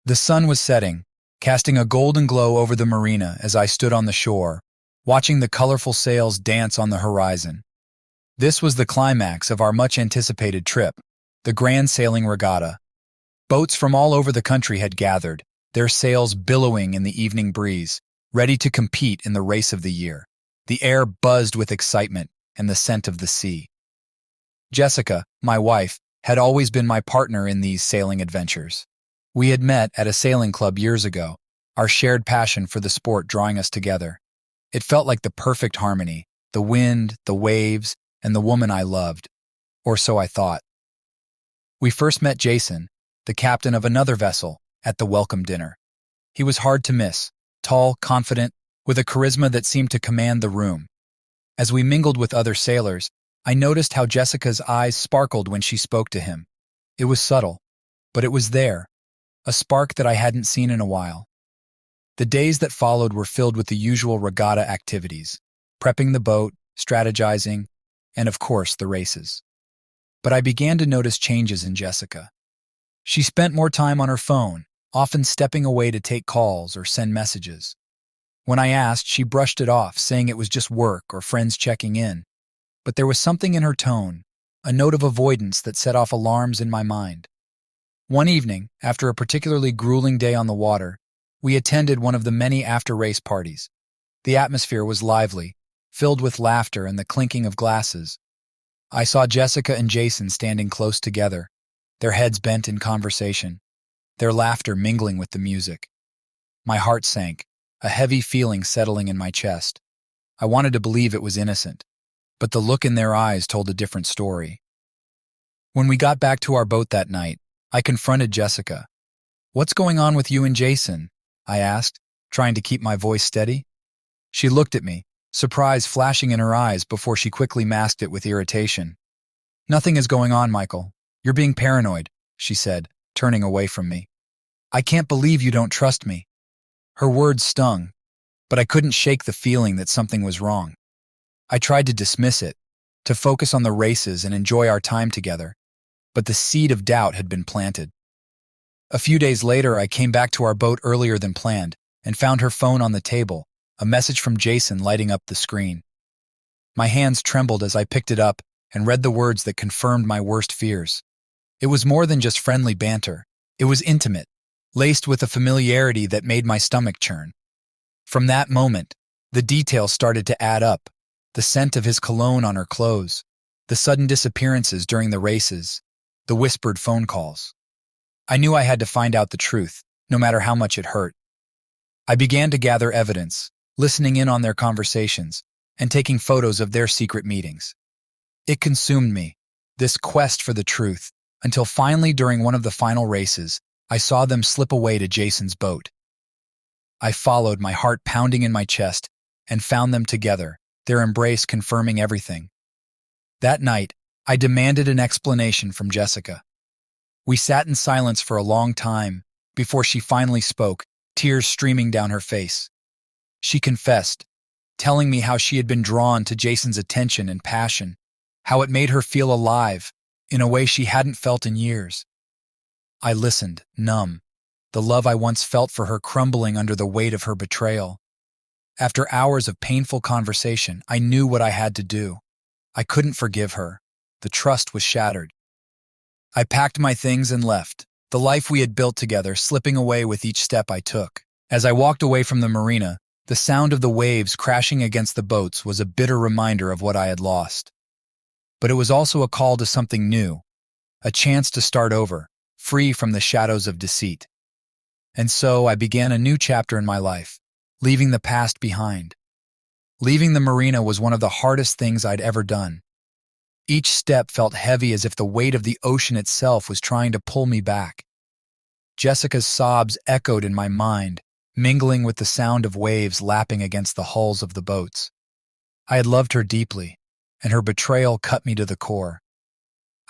The sun was setting, casting a golden glow over the marina as I stood on the shore, watching the colorful sails dance on the horizon. This was the climax of our much-anticipated trip, the Grand Sailing Regatta. Boats from all over the country had gathered, their sails billowing in the evening breeze, ready to compete in the race of the year. The air buzzed with excitement and the scent of the sea. Jessica, my wife, had always been my partner in these sailing adventures. We had met at a sailing club years ago, our shared passion for the sport drawing us together. It felt like the perfect harmony, the wind, the waves, and the woman I loved, or so I thought. We first met Jason, the captain of another vessel, at the welcome dinner. He was hard to miss, tall, confident, with a charisma that seemed to command the room. As we mingled with other sailors, I noticed how Jessica's eyes sparkled when she spoke to him. It was subtle, but it was there, a spark that I hadn't seen in a while. The days that followed were filled with the usual regatta activities, prepping the boat, strategizing, and of course the races. But I began to notice changes in Jessica. She spent more time on her phone, often stepping away to take calls or send messages. When I asked, she brushed it off, saying it was just work or friends checking in. But there was something in her tone, a note of avoidance that set off alarms in my mind. One evening, after a particularly grueling day on the water, we attended one of the many after-race parties. The atmosphere was lively, filled with laughter and the clinking of glasses. I saw Jessica and Jason standing close together, their heads bent in conversation, their laughter mingling with the music. My heart sank, a heavy feeling settling in my chest. I wanted to believe it was innocent, but the look in their eyes told a different story. When we got back to our boat that night, I confronted Jessica. "What's going on with you and Jason?" I asked, trying to keep my voice steady. She looked at me, surprise flashing in her eyes before she quickly masked it with irritation. "Nothing is going on, Michael. You're being paranoid," she said, turning away from me. "I can't believe you don't trust me." Her words stung, but I couldn't shake the feeling that something was wrong. I tried to dismiss it, to focus on the races and enjoy our time together, but the seed of doubt had been planted. A few days later, I came back to our boat earlier than planned and found her phone on the table, a message from Jason lighting up the screen. My hands trembled as I picked it up and read the words that confirmed my worst fears. It was more than just friendly banter. It was intimate, laced with a familiarity that made my stomach churn. From that moment, the details started to add up. The scent of his cologne on her clothes, the sudden disappearances during the races, the whispered phone calls. I knew I had to find out the truth, no matter how much it hurt. I began to gather evidence, listening in on their conversations, and taking photos of their secret meetings. It consumed me, this quest for the truth, until finally during one of the final races, I saw them slip away to Jason's boat. I followed, my heart pounding in my chest, and found them together, their embrace confirming everything. That night, I demanded an explanation from Jessica. We sat in silence for a long time before she finally spoke, tears streaming down her face. She confessed, telling me how she had been drawn to Jason's attention and passion, how it made her feel alive in a way she hadn't felt in years. I listened, numb, the love I once felt for her crumbling under the weight of her betrayal. After hours of painful conversation, I knew what I had to do. I couldn't forgive her. The trust was shattered. I packed my things and left, the life we had built together slipping away with each step I took. As I walked away from the marina, the sound of the waves crashing against the boats was a bitter reminder of what I had lost. But it was also a call to something new, a chance to start over, free from the shadows of deceit. And so I began a new chapter in my life, leaving the past behind. Leaving the marina was one of the hardest things I'd ever done. Each step felt heavy as if the weight of the ocean itself was trying to pull me back. Jessica's sobs echoed in my mind, mingling with the sound of waves lapping against the hulls of the boats. I had loved her deeply, and her betrayal cut me to the core.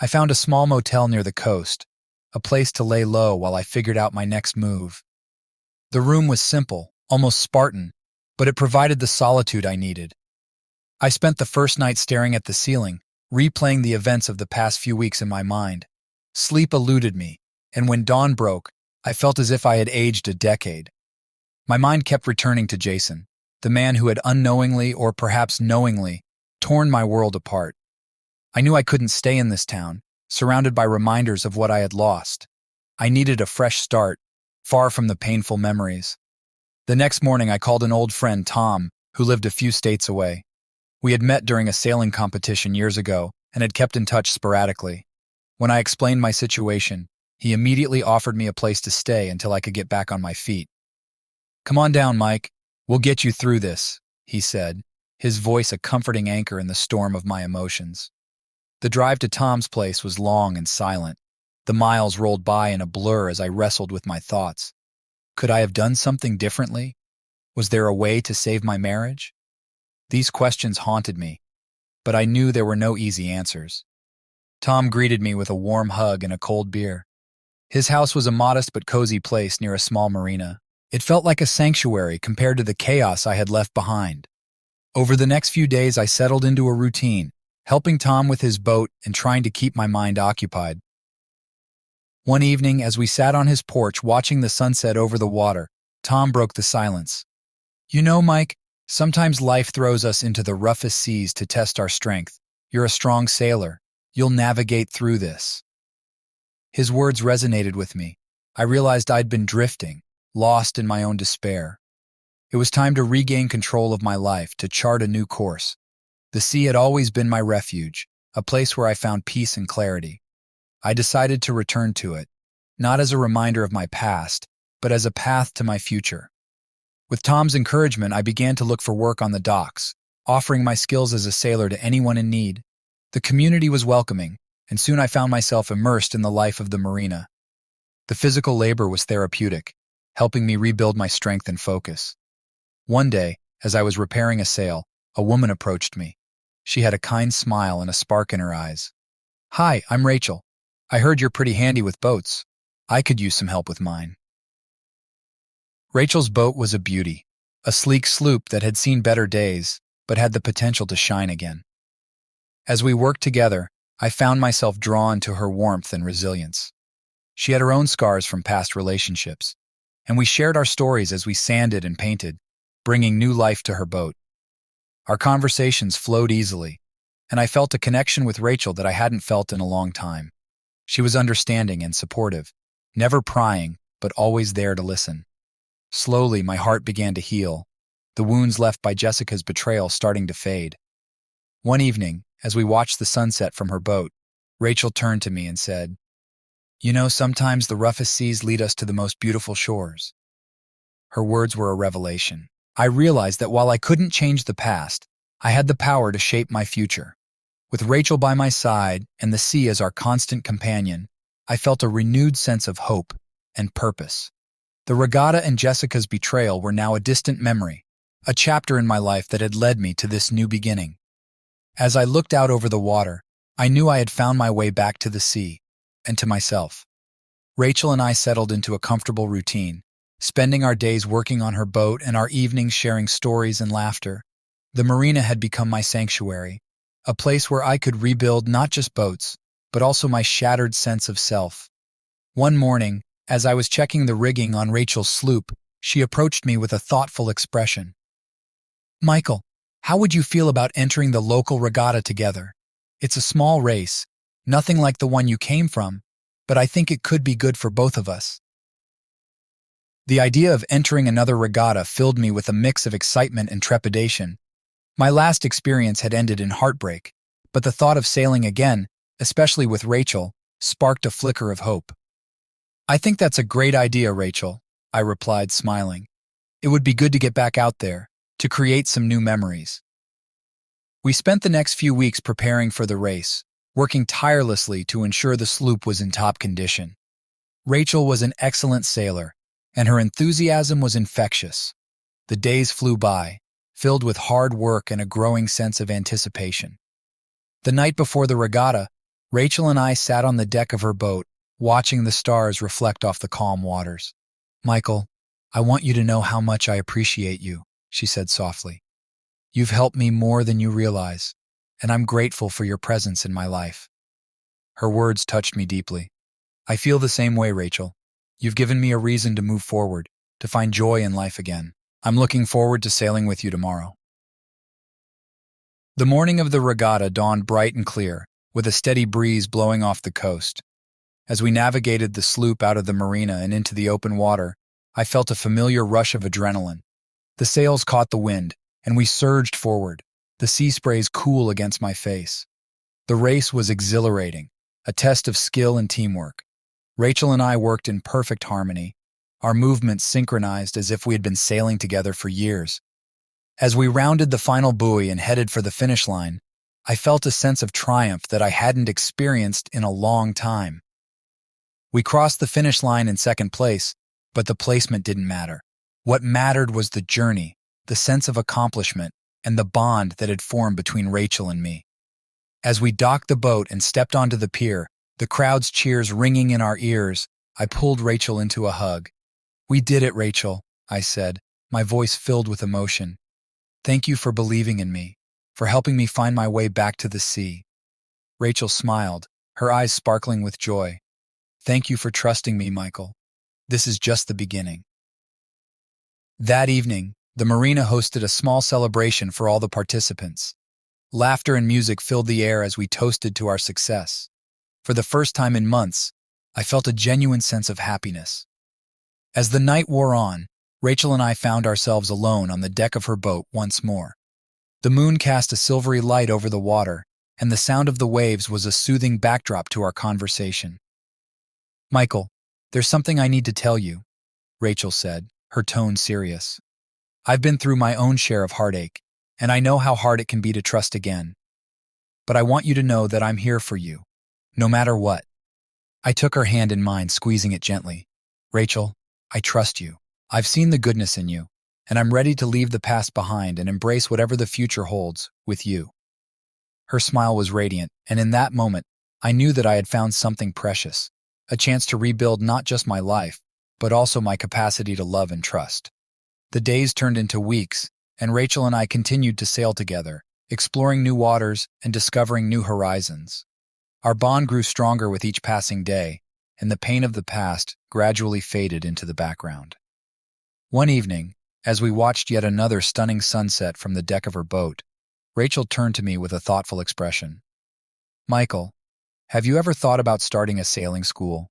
I found a small motel near the coast, a place to lay low while I figured out my next move. The room was simple, almost Spartan, but it provided the solitude I needed. I spent the first night staring at the ceiling, replaying the events of the past few weeks in my mind. Sleep eluded me, and when dawn broke, I felt as if I had aged a decade. My mind kept returning to Jason, the man who had unknowingly or perhaps knowingly torn my world apart. I knew I couldn't stay in this town, surrounded by reminders of what I had lost. I needed a fresh start, far from the painful memories. The next morning, I called an old friend, Tom, who lived a few states away. We had met during a sailing competition years ago and had kept in touch sporadically. When I explained my situation, he immediately offered me a place to stay until I could get back on my feet. "Come on down, Mike. We'll get you through this," he said, his voice a comforting anchor in the storm of my emotions. The drive to Tom's place was long and silent. The miles rolled by in a blur as I wrestled with my thoughts. Could I have done something differently? Was there a way to save my marriage? These questions haunted me, but I knew there were no easy answers. Tom greeted me with a warm hug and a cold beer. His house was a modest but cozy place near a small marina. It felt like a sanctuary compared to the chaos I had left behind. Over the next few days, I settled into a routine, helping Tom with his boat and trying to keep my mind occupied. One evening, as we sat on his porch watching the sunset over the water, Tom broke the silence. "You know, Mike, sometimes life throws us into the roughest seas to test our strength. You're a strong sailor. You'll navigate through this." His words resonated with me. I realized I'd been drifting, lost in my own despair. It was time to regain control of my life, to chart a new course. The sea had always been my refuge, a place where I found peace and clarity. I decided to return to it, not as a reminder of my past, but as a path to my future. With Tom's encouragement, I began to look for work on the docks, offering my skills as a sailor to anyone in need. The community was welcoming, and soon I found myself immersed in the life of the marina. The physical labor was therapeutic, helping me rebuild my strength and focus. One day, as I was repairing a sail, a woman approached me. She had a kind smile and a spark in her eyes. "Hi, I'm Rachel. I heard you're pretty handy with boats. I could use some help with mine." Rachel's boat was a beauty, a sleek sloop that had seen better days, but had the potential to shine again. As we worked together, I found myself drawn to her warmth and resilience. She had her own scars from past relationships, and we shared our stories as we sanded and painted, bringing new life to her boat. Our conversations flowed easily, and I felt a connection with Rachel that I hadn't felt in a long time. She was understanding and supportive, never prying, but always there to listen. Slowly, my heart began to heal, the wounds left by Jessica's betrayal starting to fade. One evening, as we watched the sunset from her boat, Rachel turned to me and said, "You know, sometimes the roughest seas lead us to the most beautiful shores." Her words were a revelation. I realized that while I couldn't change the past, I had the power to shape my future. With Rachel by my side and the sea as our constant companion, I felt a renewed sense of hope and purpose. The Regatta and Jessica's betrayal were now a distant memory, a chapter in my life that had led me to this new beginning. As I looked out over the water, I knew I had found my way back to the sea and to myself. Rachel and I settled into a comfortable routine, spending our days working on her boat and our evenings sharing stories and laughter. The marina had become my sanctuary, a place where I could rebuild not just boats, but also my shattered sense of self. One morning, as I was checking the rigging on Rachel's sloop, she approached me with a thoughtful expression. "Michael, how would you feel about entering the local regatta together? It's a small race, nothing like the one you came from, but I think it could be good for both of us." The idea of entering another regatta filled me with a mix of excitement and trepidation. My last experience had ended in heartbreak, but the thought of sailing again, especially with Rachel, sparked a flicker of hope. "I think that's a great idea, Rachel," I replied, smiling. "It would be good to get back out there, to create some new memories." We spent the next few weeks preparing for the race, working tirelessly to ensure the sloop was in top condition. Rachel was an excellent sailor, and her enthusiasm was infectious. The days flew by, filled with hard work and a growing sense of anticipation. The night before the regatta, Rachel and I sat on the deck of her boat, watching the stars reflect off the calm waters. "Michael, I want you to know how much I appreciate you," she said softly. "You've helped me more than you realize, and I'm grateful for your presence in my life." Her words touched me deeply. "I feel the same way, Rachel. You've given me a reason to move forward, to find joy in life again. I'm looking forward to sailing with you tomorrow." The morning of the regatta dawned bright and clear, with a steady breeze blowing off the coast. As we navigated the sloop out of the marina and into the open water, I felt a familiar rush of adrenaline. The sails caught the wind, and we surged forward, the sea sprays cool against my face. The race was exhilarating, a test of skill and teamwork. Rachel and I worked in perfect harmony, our movements synchronized as if we had been sailing together for years. As we rounded the final buoy and headed for the finish line, I felt a sense of triumph that I hadn't experienced in a long time. We crossed the finish line in second place, but the placement didn't matter. What mattered was the journey, the sense of accomplishment, and the bond that had formed between Rachel and me. As we docked the boat and stepped onto the pier, the crowd's cheers ringing in our ears, I pulled Rachel into a hug. "We did it, Rachel," I said, my voice filled with emotion. "Thank you for believing in me, for helping me find my way back to the sea." Rachel smiled, her eyes sparkling with joy. "Thank you for trusting me, Michael. This is just the beginning." That evening, the marina hosted a small celebration for all the participants. Laughter and music filled the air as we toasted to our success. For the first time in months, I felt a genuine sense of happiness. As the night wore on, Rachel and I found ourselves alone on the deck of her boat once more. The moon cast a silvery light over the water, and the sound of the waves was a soothing backdrop to our conversation. "Michael, there's something I need to tell you," Rachel said, her tone serious. "I've been through my own share of heartache, and I know how hard it can be to trust again. But I want you to know that I'm here for you, no matter what." I took her hand in mine, squeezing it gently. "Rachel, I trust you. I've seen the goodness in you, and I'm ready to leave the past behind and embrace whatever the future holds with you." Her smile was radiant, and in that moment, I knew that I had found something precious, a chance to rebuild not just my life, but also my capacity to love and trust. The days turned into weeks, and Rachel and I continued to sail together, exploring new waters and discovering new horizons. Our bond grew stronger with each passing day, and the pain of the past gradually faded into the background. One evening, as we watched yet another stunning sunset from the deck of her boat, Rachel turned to me with a thoughtful expression. "Michael, have you ever thought about starting a sailing school?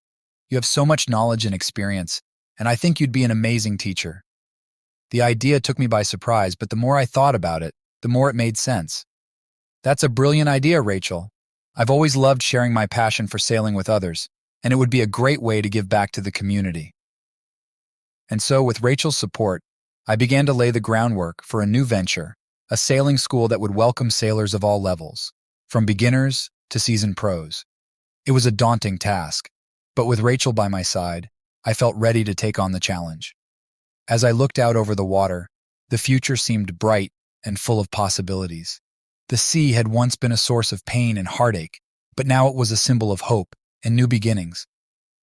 You have so much knowledge and experience, and I think you'd be an amazing teacher." The idea took me by surprise, but the more I thought about it, the more it made sense. "That's a brilliant idea, Rachel. I've always loved sharing my passion for sailing with others, and it would be a great way to give back to the community." And so, with Rachel's support, I began to lay the groundwork for a new venture, a sailing school that would welcome sailors of all levels, from beginners to seasoned pros. It was a daunting task, but with Rachel by my side, I felt ready to take on the challenge. As I looked out over the water, the future seemed bright and full of possibilities. The sea had once been a source of pain and heartache, but now it was a symbol of hope and new beginnings.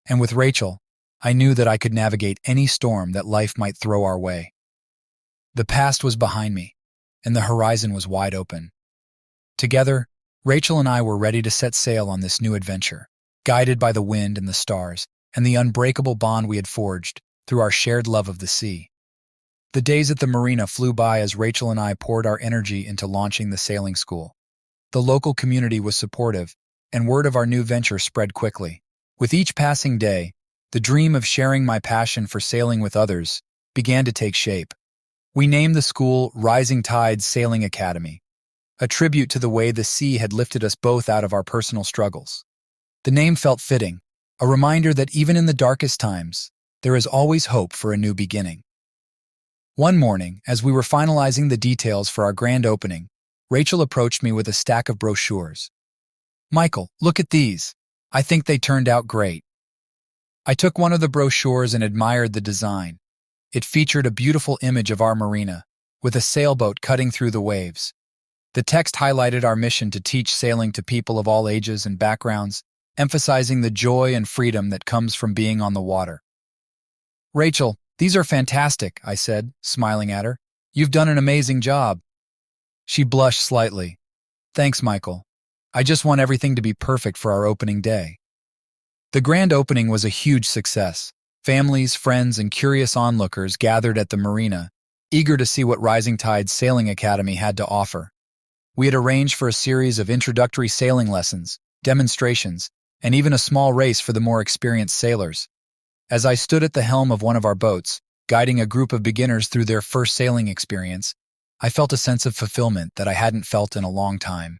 And with Rachel, I knew that I could navigate any storm that life might throw our way. The past was behind me, and the horizon was wide open. Together, Rachel and I were ready to set sail on this new adventure, guided by the wind and the stars, and the unbreakable bond we had forged through our shared love of the sea. The days at the marina flew by as Rachel and I poured our energy into launching the sailing school. The local community was supportive, and word of our new venture spread quickly. With each passing day, the dream of sharing my passion for sailing with others began to take shape. We named the school Rising Tide Sailing Academy, a tribute to the way the sea had lifted us both out of our personal struggles. The name felt fitting, a reminder that even in the darkest times, there is always hope for a new beginning. One morning, as we were finalizing the details for our grand opening, Rachel approached me with a stack of brochures. "Michael, look at these. I think they turned out great." I took one of the brochures and admired the design. It featured a beautiful image of our marina, with a sailboat cutting through the waves. The text highlighted our mission to teach sailing to people of all ages and backgrounds, emphasizing the joy and freedom that comes from being on the water. "Rachel, these are fantastic," I said, smiling at her. "You've done an amazing job." She blushed slightly. "Thanks, Michael. I just want everything to be perfect for our opening day." The grand opening was a huge success. Families, friends, and curious onlookers gathered at the marina, eager to see what Rising Tide's Sailing Academy had to offer. We had arranged for a series of introductory sailing lessons, demonstrations, and even a small race for the more experienced sailors. As I stood at the helm of one of our boats, guiding a group of beginners through their first sailing experience, I felt a sense of fulfillment that I hadn't felt in a long time.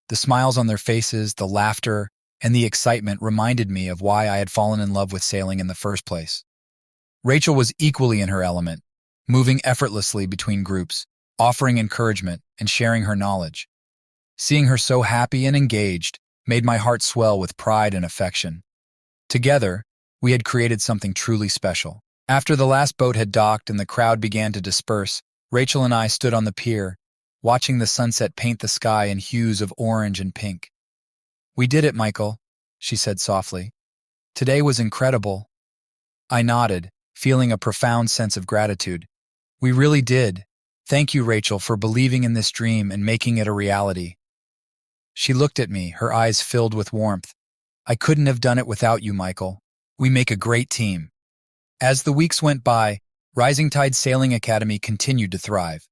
The smiles on their faces, the laughter, and the excitement reminded me of why I had fallen in love with sailing in the first place. Rachel was equally in her element, moving effortlessly between groups, offering encouragement and sharing her knowledge. Seeing her so happy and engaged made my heart swell with pride and affection. Together, we had created something truly special. After the last boat had docked and the crowd began to disperse, Rachel and I stood on the pier, watching the sunset paint the sky in hues of orange and pink. "We did it, Michael," she said softly. "Today was incredible." I nodded, feeling a profound sense of gratitude. "We really did. Thank you, Rachel, for believing in this dream and making it a reality." She looked at me, her eyes filled with warmth. "I couldn't have done it without you, Michael. We make a great team." As the weeks went by, Rising Tide Sailing Academy continued to thrive.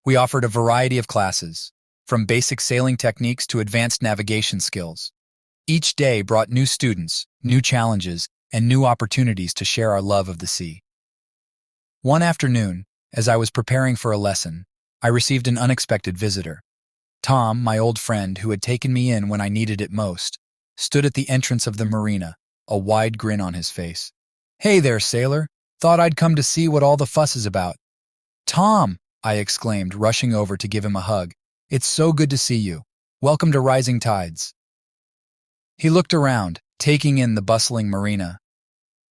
We offered a variety of classes, from basic sailing techniques to advanced navigation skills. Each day brought new students, new challenges, and new opportunities to share our love of the sea. One afternoon, as I was preparing for a lesson, I received an unexpected visitor. Tom, my old friend who had taken me in when I needed it most, stood at the entrance of the marina, a wide grin on his face. "Hey there, sailor. Thought I'd come to see what all the fuss is about." "Tom!" I exclaimed, rushing over to give him a hug. "It's so good to see you. Welcome to Rising Tides." He looked around, taking in the bustling marina.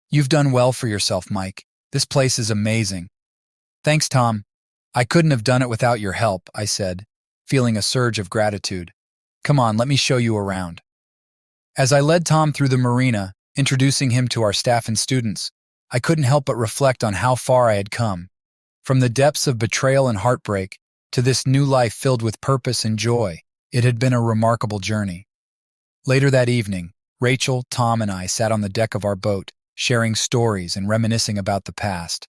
"You've done well for yourself, Mike. This place is amazing." "Thanks, Tom. I couldn't have done it without your help," I said, feeling a surge of gratitude. "Come on, let me show you around." As I led Tom through the marina, introducing him to our staff and students, I couldn't help but reflect on how far I had come. From the depths of betrayal and heartbreak to this new life filled with purpose and joy, it had been a remarkable journey. Later that evening, Rachel, Tom, and I sat on the deck of our boat, sharing stories and reminiscing about the past.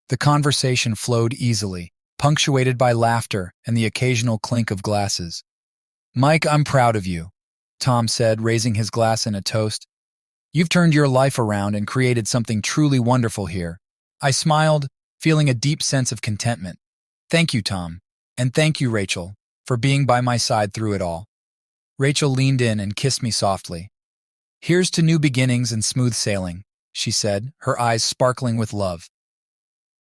The conversation flowed easily, punctuated by laughter and the occasional clink of glasses. "Mike, I'm proud of you," Tom said, raising his glass in a toast. "You've turned your life around and created something truly wonderful here." I smiled, feeling a deep sense of contentment. "Thank you, Tom. And thank you, Rachel, for being by my side through it all." Rachel leaned in and kissed me softly. "Here's to new beginnings and smooth sailing," she said, her eyes sparkling with love.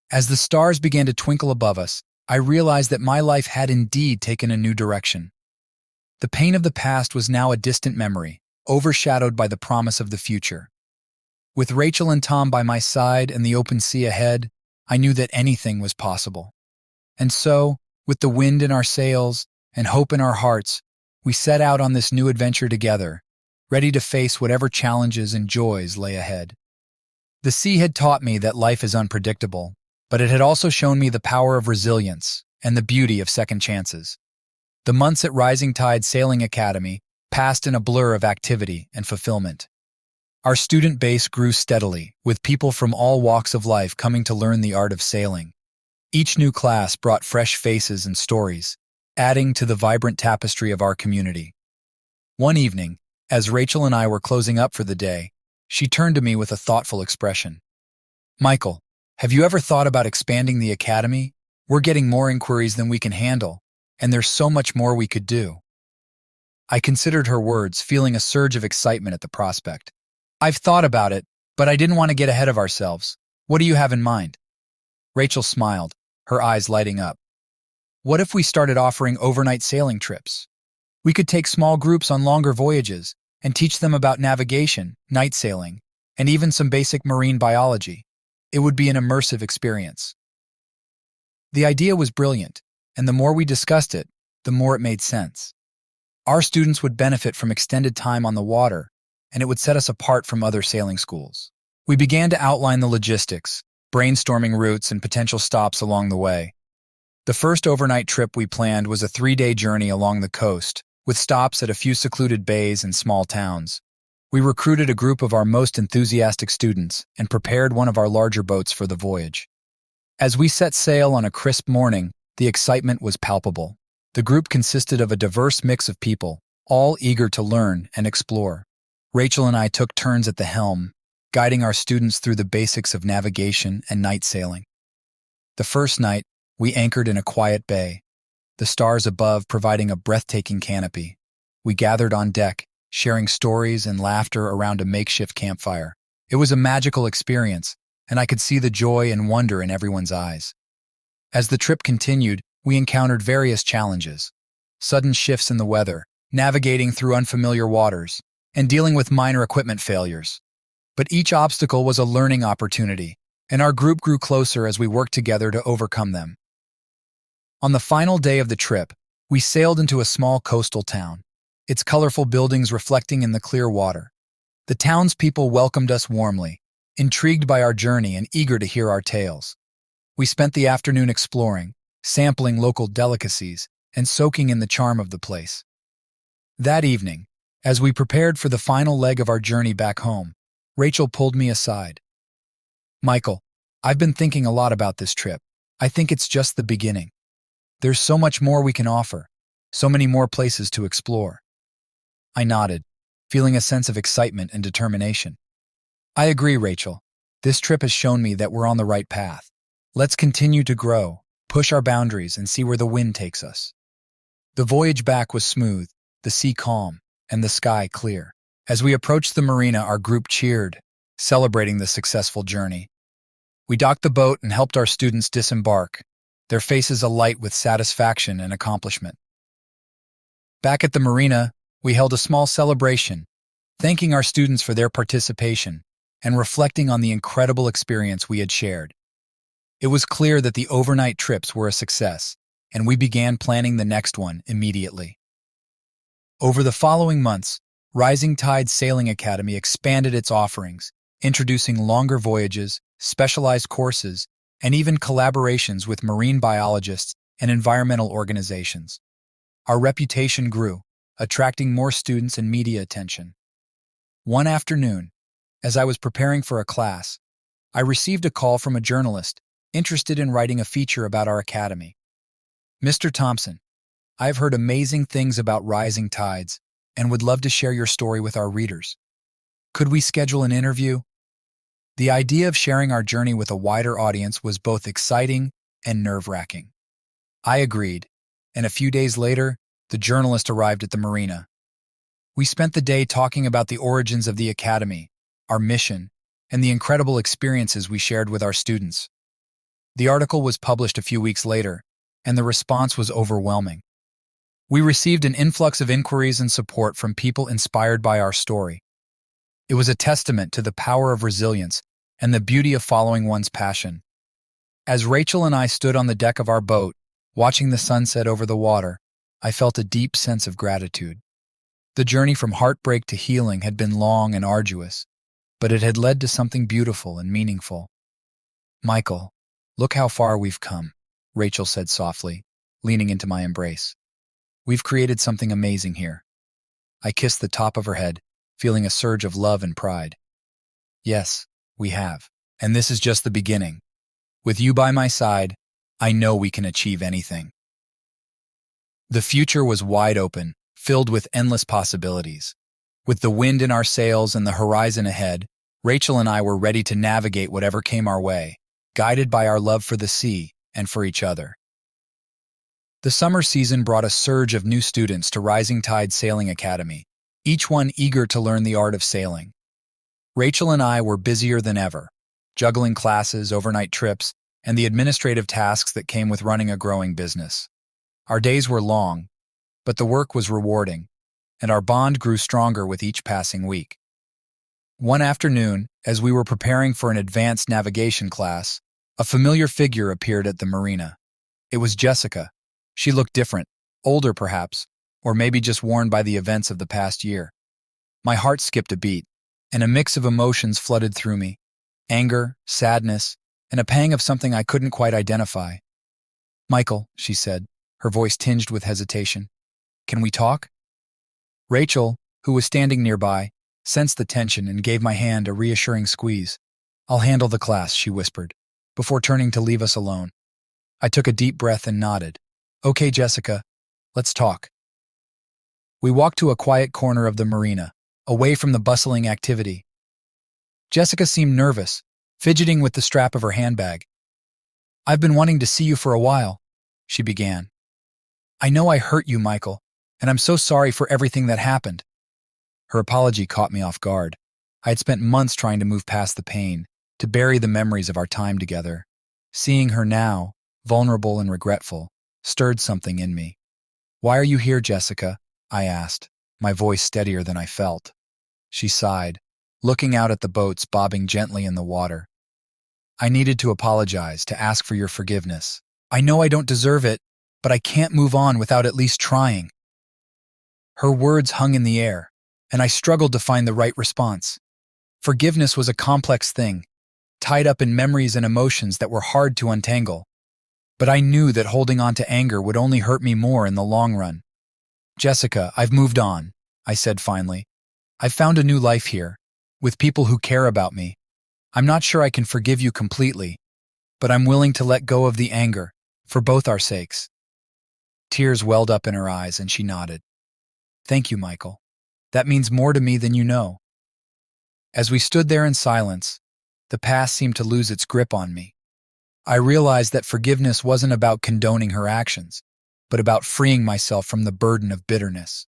As the stars began to twinkle above us, I realized that my life had indeed taken a new direction. The pain of the past was now a distant memory, overshadowed by the promise of the future. With Rachel and Tom by my side and the open sea ahead, I knew that anything was possible. And so, with the wind in our sails and hope in our hearts, we set out on this new adventure together, ready to face whatever challenges and joys lay ahead. The sea had taught me that life is unpredictable, but it had also shown me the power of resilience and the beauty of second chances. The months at Rising Tide Sailing Academy passed in a blur of activity and fulfillment. Our student base grew steadily, with people from all walks of life coming to learn the art of sailing. Each new class brought fresh faces and stories, adding to the vibrant tapestry of our community. One evening, as Rachel and I were closing up for the day, she turned to me with a thoughtful expression. "Michael, have you ever thought about expanding the academy? We're getting more inquiries than we can handle, and there's so much more we could do." I considered her words, feeling a surge of excitement at the prospect. "I've thought about it, but I didn't want to get ahead of ourselves. What do you have in mind?" Rachel smiled, her eyes lighting up. "What if we started offering overnight sailing trips? We could take small groups on longer voyages and teach them about navigation, night sailing, and even some basic marine biology. It would be an immersive experience." The idea was brilliant, and the more we discussed it, the more it made sense. Our students would benefit from extended time on the water, and it would set us apart from other sailing schools. We began to outline the logistics, brainstorming routes and potential stops along the way. The first overnight trip we planned was a 3-day journey along the coast, with stops at a few secluded bays and small towns. We recruited a group of our most enthusiastic students and prepared one of our larger boats for the voyage. As we set sail on a crisp morning, the excitement was palpable. The group consisted of a diverse mix of people, all eager to learn and explore. Rachel and I took turns at the helm, guiding our students through the basics of navigation and night sailing. The first night, we anchored in a quiet bay, the stars above providing a breathtaking canopy. We gathered on deck, sharing stories and laughter around a makeshift campfire. It was a magical experience, and I could see the joy and wonder in everyone's eyes. As the trip continued, we encountered various challenges: sudden shifts in the weather, navigating through unfamiliar waters, and dealing with minor equipment failures. But each obstacle was a learning opportunity, and our group grew closer as we worked together to overcome them. On the final day of the trip, we sailed into a small coastal town, its colorful buildings reflecting in the clear water. The townspeople welcomed us warmly, intrigued by our journey and eager to hear our tales. We spent the afternoon exploring, sampling local delicacies, and soaking in the charm of the place. That evening, as we prepared for the final leg of our journey back home, Rachel pulled me aside. "Michael, I've been thinking a lot about this trip. I think it's just the beginning. There's so much more we can offer, so many more places to explore." I nodded, feeling a sense of excitement and determination. "I agree, Rachel. This trip has shown me that we're on the right path. Let's continue to grow, push our boundaries, and see where the wind takes us." The voyage back was smooth, the sea calm, and the sky clear. As we approached the marina, our group cheered, celebrating the successful journey. We docked the boat and helped our students disembark, their faces alight with satisfaction and accomplishment. Back at the marina, we held a small celebration, thanking our students for their participation and reflecting on the incredible experience we had shared. It was clear that the overnight trips were a success, and we began planning the next one immediately. Over the following months, Rising Tide Sailing Academy expanded its offerings, introducing longer voyages, specialized courses, and even collaborations with marine biologists and environmental organizations. Our reputation grew, attracting more students and media attention. One afternoon, as I was preparing for a class, I received a call from a journalist interested in writing a feature about our academy. "Mr. Thompson, I've heard amazing things about Rising Tides and would love to share your story with our readers. Could we schedule an interview?" The idea of sharing our journey with a wider audience was both exciting and nerve-wracking. I agreed, and a few days later, the journalist arrived at the marina. We spent the day talking about the origins of the academy, our mission, and the incredible experiences we shared with our students. The article was published a few weeks later, and the response was overwhelming. We received an influx of inquiries and support from people inspired by our story. It was a testament to the power of resilience and the beauty of following one's passion. As Rachel and I stood on the deck of our boat, watching the sunset over the water, I felt a deep sense of gratitude. The journey from heartbreak to healing had been long and arduous, but it had led to something beautiful and meaningful. "Michael, look how far we've come," Rachel said softly, leaning into my embrace. "We've created something amazing here." I kissed the top of her head, feeling a surge of love and pride. "Yes, we have, and this is just the beginning. With you by my side, I know we can achieve anything." The future was wide open, filled with endless possibilities. With the wind in our sails and the horizon ahead, Rachel and I were ready to navigate whatever came our way, guided by our love for the sea and for each other. The summer season brought a surge of new students to Rising Tide Sailing Academy, each one eager to learn the art of sailing. Rachel and I were busier than ever, juggling classes, overnight trips, and the administrative tasks that came with running a growing business. Our days were long, but the work was rewarding, and our bond grew stronger with each passing week. One afternoon, as we were preparing for an advanced navigation class, a familiar figure appeared at the marina. It was Jessica. She looked different, older perhaps, or maybe just worn by the events of the past year. My heart skipped a beat, and a mix of emotions flooded through me: anger, sadness, and a pang of something I couldn't quite identify. "Michael," she said, her voice tinged with hesitation, "can we talk?" Rachel, who was standing nearby, sensed the tension, and gave my hand a reassuring squeeze. "I'll handle the class," she whispered, before turning to leave us alone. I took a deep breath and nodded. "Okay, Jessica, let's talk." We walked to a quiet corner of the marina, away from the bustling activity. Jessica seemed nervous, fidgeting with the strap of her handbag. "I've been wanting to see you for a while," she began. "I know I hurt you, Michael, and I'm so sorry for everything that happened." Her apology caught me off guard. I had spent months trying to move past the pain, to bury the memories of our time together. Seeing her now, vulnerable and regretful, stirred something in me. "Why are you here, Jessica?" I asked, my voice steadier than I felt. She sighed, looking out at the boats bobbing gently in the water. "I needed to apologize, to ask for your forgiveness. I know I don't deserve it, but I can't move on without at least trying." Her words hung in the air, and I struggled to find the right response. Forgiveness was a complex thing, tied up in memories and emotions that were hard to untangle. But I knew that holding on to anger would only hurt me more in the long run. "Jessica, I've moved on," I said finally. "I've found a new life here, with people who care about me. I'm not sure I can forgive you completely, but I'm willing to let go of the anger, for both our sakes." Tears welled up in her eyes, and she nodded. "Thank you, Michael. That means more to me than you know." As we stood there in silence, the past seemed to lose its grip on me. I realized that forgiveness wasn't about condoning her actions, but about freeing myself from the burden of bitterness.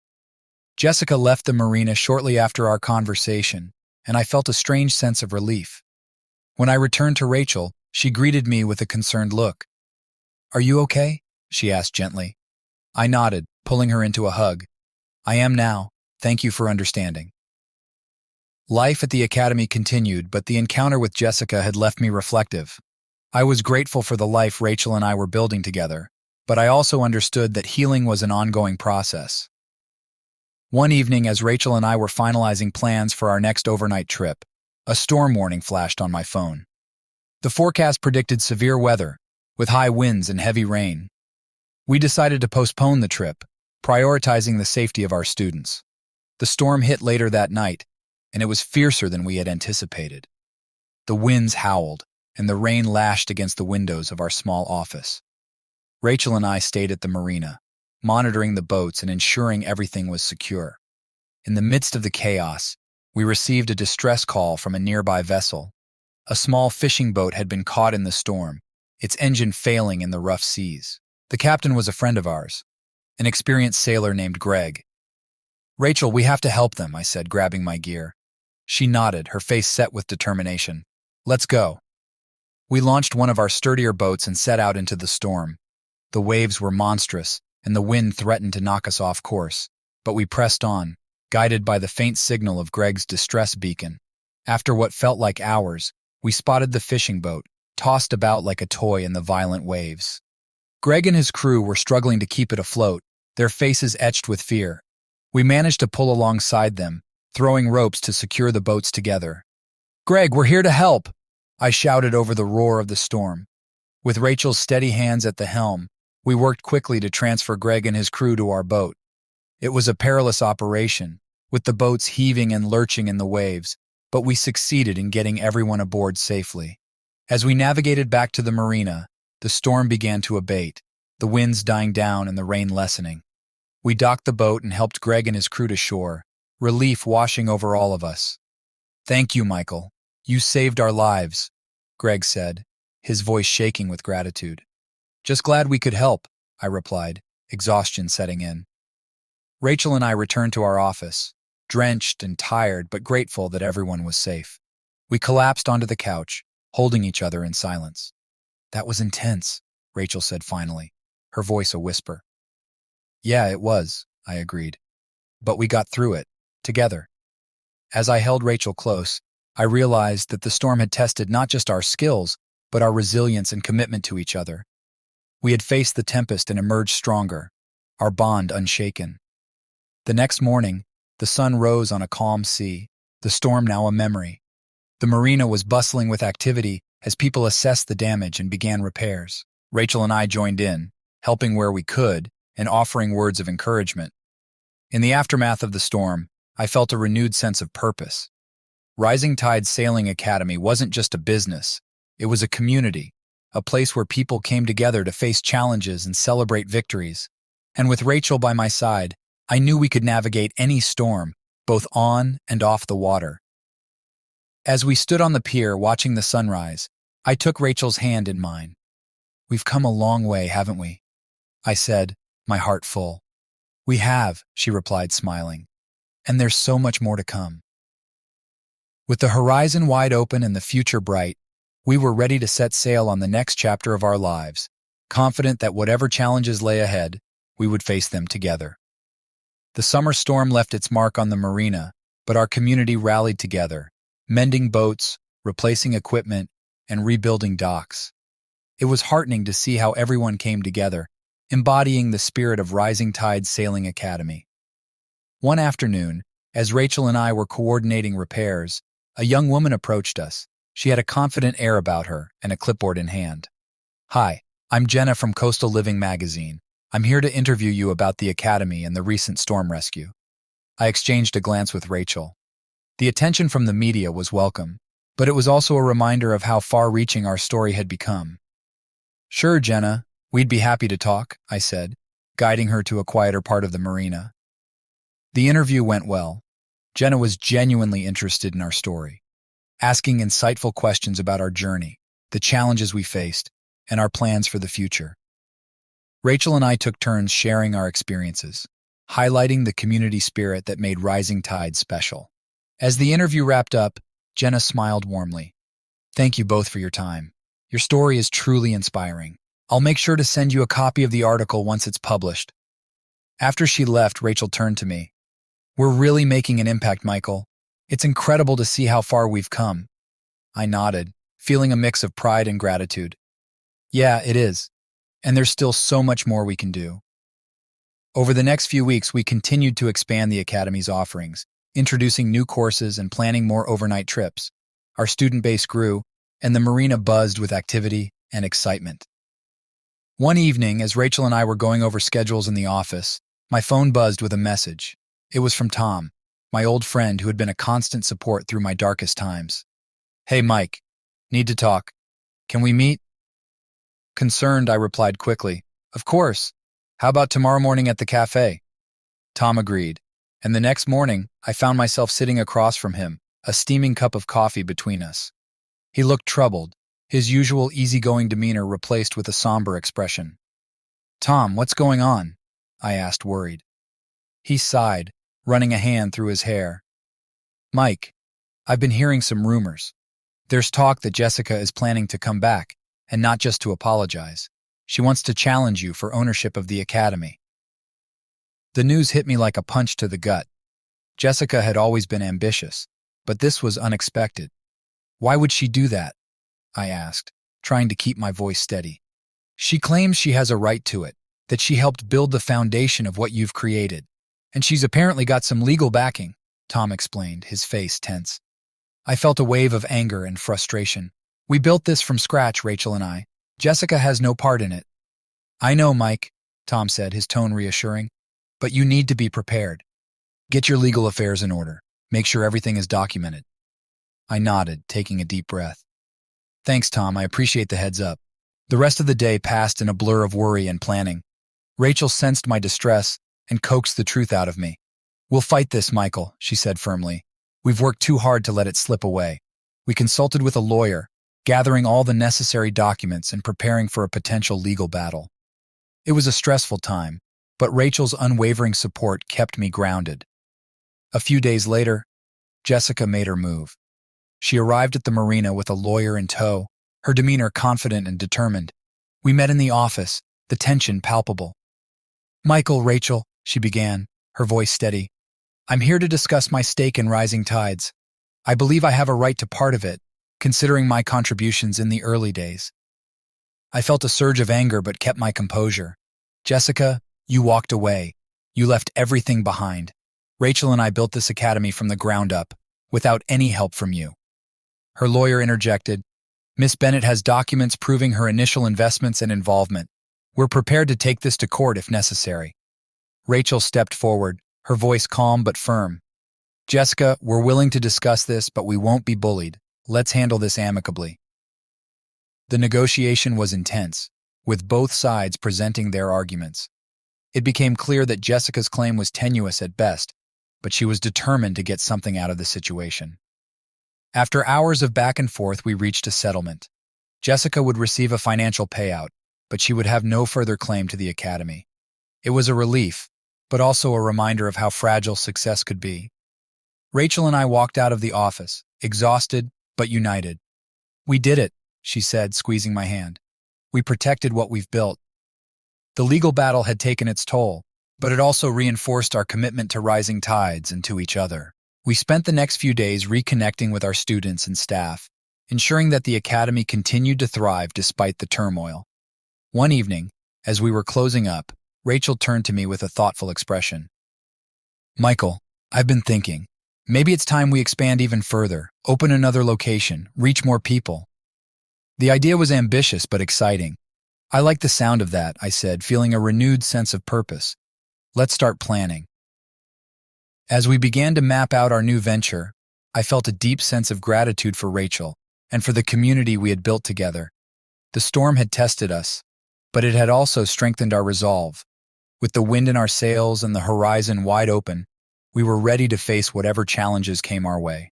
Jessica left the marina shortly after our conversation, and I felt a strange sense of relief. When I returned to Rachel, she greeted me with a concerned look. "Are you okay?" she asked gently. I nodded, pulling her into a hug. "I am now. Thank you for understanding." Life at the academy continued, but the encounter with Jessica had left me reflective. I was grateful for the life Rachel and I were building together, but I also understood that healing was an ongoing process. One evening, as Rachel and I were finalizing plans for our next overnight trip, a storm warning flashed on my phone. The forecast predicted severe weather, with high winds and heavy rain. We decided to postpone the trip, prioritizing the safety of our students. The storm hit later that night, and it was fiercer than we had anticipated. The winds howled, and the rain lashed against the windows of our small office. Rachel and I stayed at the marina, monitoring the boats and ensuring everything was secure. In the midst of the chaos, we received a distress call from a nearby vessel. A small fishing boat had been caught in the storm, its engine failing in the rough seas. The captain was a friend of ours, an experienced sailor named Greg. "Rachel, we have to help them," I said, grabbing my gear. She nodded, her face set with determination. "Let's go." We launched one of our sturdier boats and set out into the storm. The waves were monstrous, and the wind threatened to knock us off course, but we pressed on, guided by the faint signal of Greg's distress beacon. After what felt like hours, we spotted the fishing boat, tossed about like a toy in the violent waves. Greg and his crew were struggling to keep it afloat, their faces etched with fear. We managed to pull alongside them, throwing ropes to secure the boats together. "Greg, we're here to help!" I shouted over the roar of the storm. With Rachel's steady hands at the helm, we worked quickly to transfer Greg and his crew to our boat. It was a perilous operation, with the boats heaving and lurching in the waves, but we succeeded in getting everyone aboard safely. As we navigated back to the marina, the storm began to abate, the winds dying down and the rain lessening. We docked the boat and helped Greg and his crew to shore, relief washing over all of us. "Thank you, Michael. You saved our lives," Greg said, his voice shaking with gratitude. "Just glad we could help," I replied, exhaustion setting in. Rachel and I returned to our office, drenched and tired but grateful that everyone was safe. We collapsed onto the couch, holding each other in silence. "That was intense," Rachel said finally, her voice a whisper. "Yeah, it was," I agreed. "But we got through it, together." As I held Rachel close, I realized that the storm had tested not just our skills, but our resilience and commitment to each other. We had faced the tempest and emerged stronger, our bond unshaken. The next morning, the sun rose on a calm sea, the storm now a memory. The marina was bustling with activity as people assessed the damage and began repairs. Rachel and I joined in, helping where we could and offering words of encouragement. In the aftermath of the storm, I felt a renewed sense of purpose. Rising Tide Sailing Academy wasn't just a business, it was a community, a place where people came together to face challenges and celebrate victories. And with Rachel by my side, I knew we could navigate any storm, both on and off the water. As we stood on the pier watching the sunrise, I took Rachel's hand in mine. "We've come a long way, haven't we?" I said, my heart full. "We have," she replied, smiling. "And there's so much more to come." With the horizon wide open and the future bright, we were ready to set sail on the next chapter of our lives, confident that whatever challenges lay ahead, we would face them together. The summer storm left its mark on the marina, but our community rallied together, mending boats, replacing equipment, and rebuilding docks. It was heartening to see how everyone came together, embodying the spirit of Rising Tide Sailing Academy. One afternoon, as Rachel and I were coordinating repairs, a young woman approached us. She had a confident air about her and a clipboard in hand. "Hi, I'm Jenna from Coastal Living magazine. I'm here to interview you about the Academy and the recent storm rescue." I exchanged a glance with Rachel. The attention from the media was welcome, but it was also a reminder of how far-reaching our story had become. "Sure, Jenna, we'd be happy to talk," I said, guiding her to a quieter part of the marina. The interview went well. Jenna was genuinely interested in our story, asking insightful questions about our journey, the challenges we faced, and our plans for the future. Rachel and I took turns sharing our experiences, highlighting the community spirit that made Rising Tide special. As the interview wrapped up, Jenna smiled warmly. "Thank you both for your time. Your story is truly inspiring. I'll make sure to send you a copy of the article once it's published." After she left, Rachel turned to me. "We're really making an impact, Michael. It's incredible to see how far we've come." I nodded, feeling a mix of pride and gratitude. "Yeah, it is. And there's still so much more we can do." Over the next few weeks, we continued to expand the Academy's offerings, introducing new courses and planning more overnight trips. Our student base grew, and the marina buzzed with activity and excitement. One evening, as Rachel and I were going over schedules in the office, my phone buzzed with a message. It was from Tom, my old friend who had been a constant support through my darkest times. "Hey, Mike. Need to talk. Can we meet?" Concerned, I replied quickly, "Of course. How about tomorrow morning at the cafe?" Tom agreed, and the next morning, I found myself sitting across from him, a steaming cup of coffee between us. He looked troubled, his usual easygoing demeanor replaced with a somber expression. "Tom, what's going on?" I asked, worried. He sighed, running a hand through his hair. "Mike, I've been hearing some rumors. There's talk that Jessica is planning to come back, and not just to apologize. She wants to challenge you for ownership of the Academy." The news hit me like a punch to the gut. Jessica had always been ambitious, but this was unexpected. "Why would she do that?" I asked, trying to keep my voice steady. "She claims she has a right to it, that she helped build the foundation of what you've created. And she's apparently got some legal backing," Tom explained, his face tense. I felt a wave of anger and frustration. "We built this from scratch, Rachel and I. Jessica has no part in it." "I know, Mike," Tom said, his tone reassuring. "But you need to be prepared. Get your legal affairs in order. Make sure everything is documented." I nodded, taking a deep breath. "Thanks, Tom. I appreciate the heads up." The rest of the day passed in a blur of worry and planning. Rachel sensed my distress and coaxed the truth out of me. "We'll fight this, Michael," she said firmly. "We've worked too hard to let it slip away." We consulted with a lawyer, gathering all the necessary documents and preparing for a potential legal battle. It was a stressful time, but Rachel's unwavering support kept me grounded. A few days later, Jessica made her move. She arrived at the marina with a lawyer in tow, her demeanor confident and determined. We met in the office, the tension palpable. "Michael, Rachel," she began, her voice steady. "I'm here to discuss my stake in Rising Tides. I believe I have a right to part of it, considering my contributions in the early days." I felt a surge of anger but kept my composure. "Jessica, you walked away. You left everything behind. Rachel and I built this academy from the ground up, without any help from you." Her lawyer interjected, "Miss Bennett has documents proving her initial investments and involvement. We're prepared to take this to court if necessary." Rachel stepped forward, her voice calm but firm. Jessica, we're willing to discuss this, but we won't be bullied. Let's handle this amicably. The negotiation was intense, with both sides presenting their arguments. It became clear that Jessica's claim was tenuous at best, but she was determined to get something out of the situation. After hours of back and forth, we reached a settlement. Jessica would receive a financial payout, but she would have no further claim to the academy. It was a relief, but also a reminder of how fragile success could be. Rachel and I walked out of the office, exhausted but united. "We did it," she said, squeezing my hand. "We protected what we've built." The legal battle had taken its toll, but it also reinforced our commitment to rising tides and to each other. We spent the next few days reconnecting with our students and staff, ensuring that the academy continued to thrive despite the turmoil. One evening, as we were closing up, Rachel turned to me with a thoughtful expression. "Michael, I've been thinking. Maybe it's time we expand even further, open another location, reach more people." The idea was ambitious but exciting. "I like the sound of that," I said, feeling a renewed sense of purpose. "Let's start planning." As we began to map out our new venture, I felt a deep sense of gratitude for Rachel and for the community we had built together. The storm had tested us, but it had also strengthened our resolve. With the wind in our sails and the horizon wide open, we were ready to face whatever challenges came our way.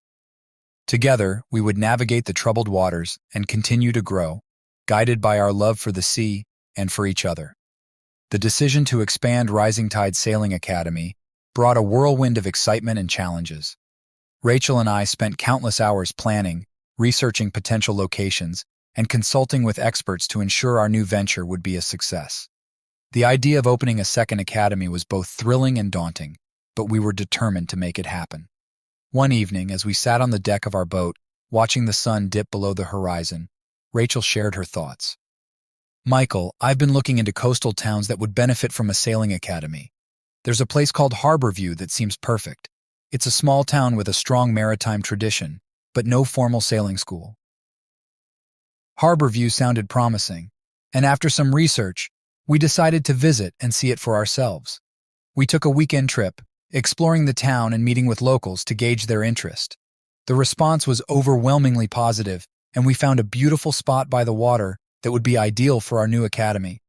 Together, we would navigate the troubled waters and continue to grow, guided by our love for the sea and for each other. The decision to expand Rising Tide Sailing Academy brought a whirlwind of excitement and challenges. Rachel and I spent countless hours planning, researching potential locations, and consulting with experts to ensure our new venture would be a success. The idea of opening a second academy was both thrilling and daunting, but we were determined to make it happen. One evening, as we sat on the deck of our boat, watching the sun dip below the horizon, Rachel shared her thoughts. "Michael, I've been looking into coastal towns that would benefit from a sailing academy. There's a place called Harborview that seems perfect. It's a small town with a strong maritime tradition, but no formal sailing school." Harborview sounded promising, and after some research, we decided to visit and see it for ourselves. We took a weekend trip, exploring the town and meeting with locals to gauge their interest. The response was overwhelmingly positive, and we found a beautiful spot by the water that would be ideal for our new academy.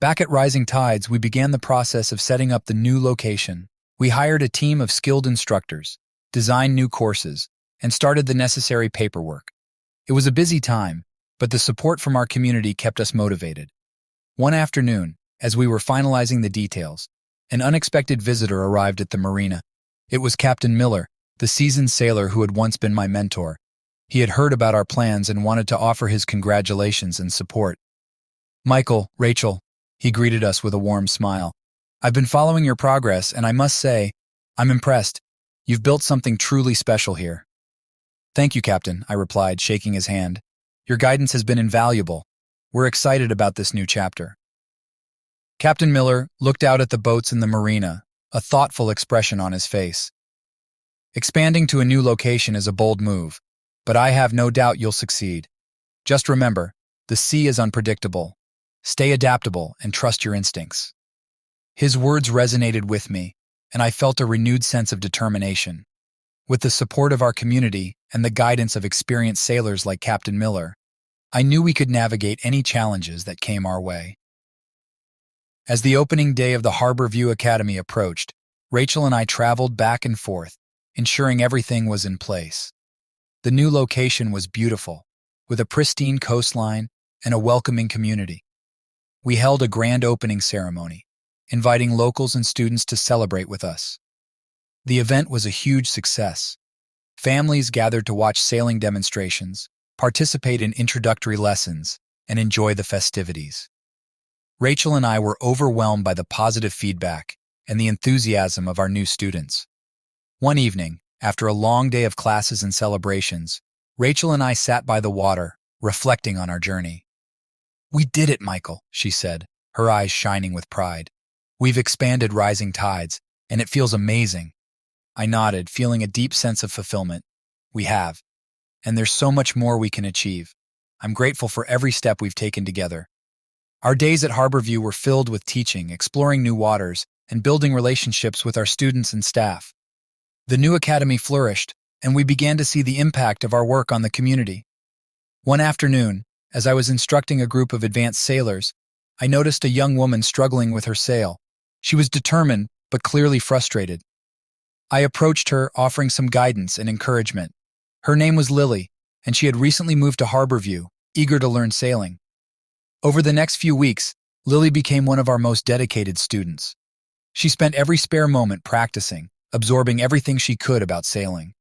Back at Rising Tides, we began the process of setting up the new location. We hired a team of skilled instructors, designed new courses, and started the necessary paperwork. It was a busy time, but the support from our community kept us motivated. One afternoon, as we were finalizing the details, an unexpected visitor arrived at the marina. It was Captain Miller, the seasoned sailor who had once been my mentor. He had heard about our plans and wanted to offer his congratulations and support. "Michael, Rachel," he greeted us with a warm smile. "I've been following your progress, and I must say, I'm impressed. You've built something truly special here." "Thank you, Captain," I replied, shaking his hand. "Your guidance has been invaluable. We're excited about this new chapter." Captain Miller looked out at the boats in the marina, a thoughtful expression on his face. "Expanding to a new location is a bold move, but I have no doubt you'll succeed. Just remember, the sea is unpredictable. Stay adaptable and trust your instincts." His words resonated with me, and I felt a renewed sense of determination. With the support of our community and the guidance of experienced sailors like Captain Miller, I knew we could navigate any challenges that came our way. As the opening day of the Harborview Academy approached, Rachel and I traveled back and forth, ensuring everything was in place. The new location was beautiful, with a pristine coastline and a welcoming community. We held a grand opening ceremony, inviting locals and students to celebrate with us. The event was a huge success. Families gathered to watch sailing demonstrations, participate in introductory lessons, and enjoy the festivities. Rachel and I were overwhelmed by the positive feedback and the enthusiasm of our new students. One evening, after a long day of classes and celebrations, Rachel and I sat by the water, reflecting on our journey. "We did it, Michael," she said, her eyes shining with pride. "We've expanded Rising Tides, and it feels amazing." I nodded, feeling a deep sense of fulfillment. "We have. And there's so much more we can achieve. I'm grateful for every step we've taken together." Our days at Harborview were filled with teaching, exploring new waters, and building relationships with our students and staff. The new academy flourished, and we began to see the impact of our work on the community. One afternoon, as I was instructing a group of advanced sailors, I noticed a young woman struggling with her sail. She was determined, but clearly frustrated. I approached her, offering some guidance and encouragement. Her name was Lily, and she had recently moved to Harborview, eager to learn sailing. Over the next few weeks, Lily became one of our most dedicated students. She spent every spare moment practicing, absorbing everything she could about sailing.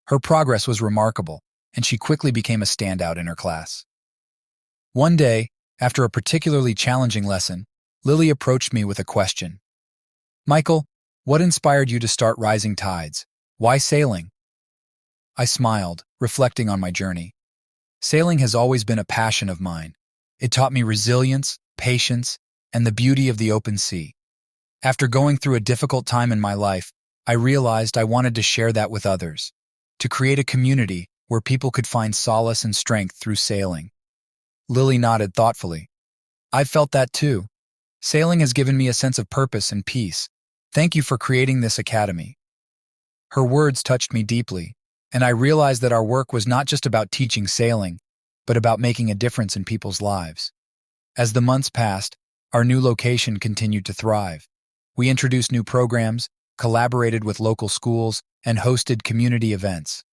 Her progress was remarkable, and she quickly became a standout in her class. One day, after a particularly challenging lesson, Lily approached me with a question. "Michael, what inspired you to start Rising Tides? Why sailing?" I smiled, reflecting on my journey. Sailing has always been a passion of mine. It taught me resilience, patience, and the beauty of the open sea. After going through a difficult time in my life, I realized I wanted to share that with others, to create a community where people could find solace and strength through sailing. Lily nodded thoughtfully. "I've felt that too. Sailing has given me a sense of purpose and peace. Thank you for creating this academy." Her words touched me deeply, and I realized that our work was not just about teaching sailing, but about making a difference in people's lives. As the months passed, our new location continued to thrive. We introduced new programs, collaborated with local schools, and hosted community events.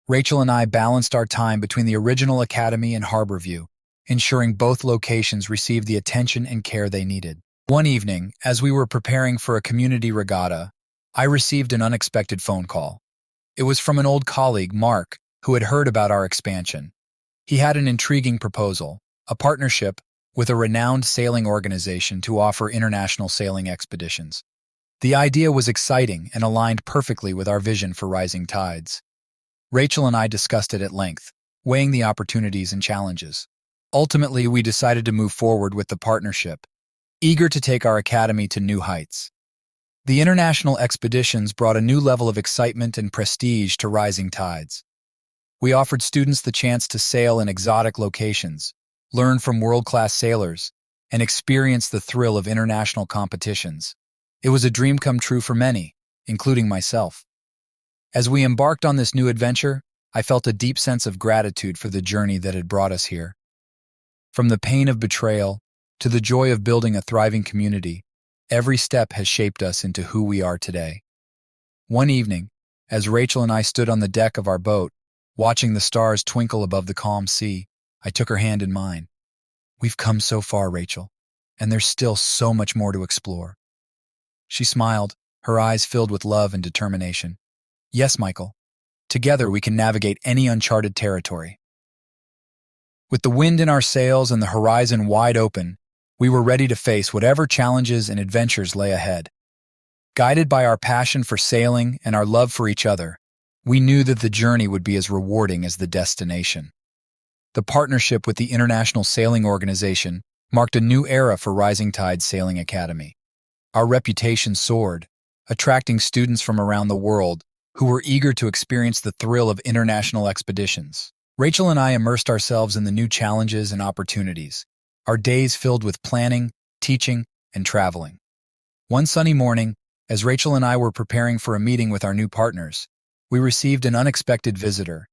Rachel and I balanced our time between the original academy and Harborview, ensuring both locations received the attention and care they needed. One evening, as we were preparing for a community regatta, I received an unexpected phone call. It was from an old colleague, Mark, who had heard about our expansion. He had an intriguing proposal, a partnership with a renowned sailing organization to offer international sailing expeditions. The idea was exciting and aligned perfectly with our vision for Rising Tides. Rachel and I discussed it at length, weighing the opportunities and challenges. Ultimately, we decided to move forward with the partnership, eager to take our academy to new heights. The international expeditions brought a new level of excitement and prestige to Rising Tides. We offered students the chance to sail in exotic locations, learn from world-class sailors, and experience the thrill of international competitions. It was a dream come true for many, including myself. As we embarked on this new adventure, I felt a deep sense of gratitude for the journey that had brought us here. From the pain of betrayal to the joy of building a thriving community, every step has shaped us into who we are today. One evening, as Rachel and I stood on the deck of our boat, watching the stars twinkle above the calm sea, I took her hand in mine. "We've come so far, Rachel, and there's still so much more to explore." She smiled, her eyes filled with love and determination. "Yes, Michael. Together we can navigate any uncharted territory." With the wind in our sails and the horizon wide open, we were ready to face whatever challenges and adventures lay ahead. Guided by our passion for sailing and our love for each other, we knew that the journey would be as rewarding as the destination. The partnership with the International Sailing Organization marked a new era for Rising Tide Sailing Academy. Our reputation soared, attracting students from around the world who were eager to experience the thrill of international expeditions. Rachel and I immersed ourselves in the new challenges and opportunities, our days filled with planning, teaching, and traveling. One sunny morning, as Rachel and I were preparing for a meeting with our new partners, we received an unexpected visitor.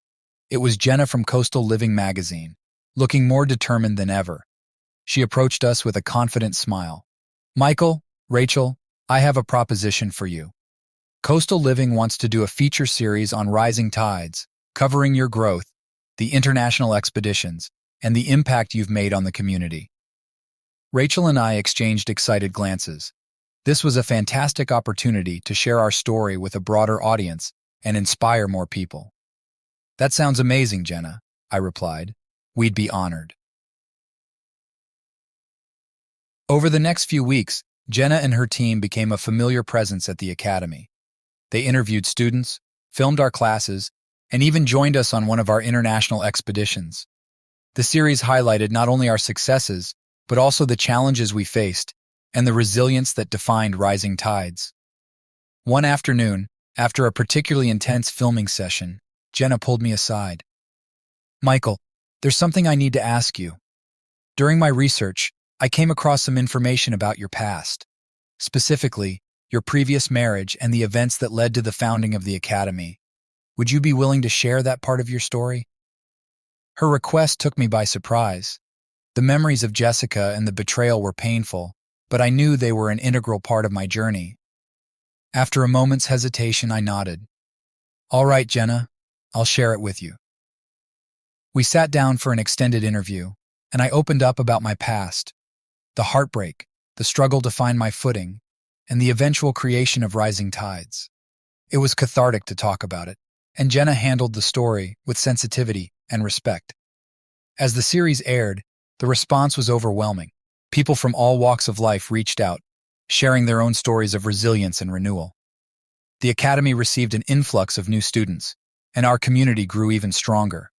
It was Jenna from Coastal Living magazine, looking more determined than ever. She approached us with a confident smile. "Michael, Rachel, I have a proposition for you. Coastal Living wants to do a feature series on Rising Tides, covering your growth, the international expeditions, and the impact you've made on the community." Rachel and I exchanged excited glances. This was a fantastic opportunity to share our story with a broader audience and inspire more people. "That sounds amazing, Jenna," I replied. "We'd be honored." Over the next few weeks, Jenna and her team became a familiar presence at the academy. They interviewed students, filmed our classes, and even joined us on one of our international expeditions. The series highlighted not only our successes, but also the challenges we faced and the resilience that defined Rising Tides. One afternoon, after a particularly intense filming session, Jenna pulled me aside. "Michael, there's something I need to ask you. During my research, I came across some information about your past. Specifically, your previous marriage, and the events that led to the founding of the Academy. Would you be willing to share that part of your story? Her request took me by surprise. The memories of Jessica and the betrayal were painful, but I knew they were an integral part of my journey. After a moment's hesitation, I nodded. All right, Jenna, I'll share it with you. We sat down for an extended interview, and I opened up about my past, the heartbreak, the struggle to find my footing, and the eventual creation of Rising Tides. It was cathartic to talk about it, and Jenna handled the story with sensitivity and respect. As the series aired, the response was overwhelming. People from all walks of life reached out, sharing their own stories of resilience and renewal. The Academy received an influx of new students, and our community grew even stronger.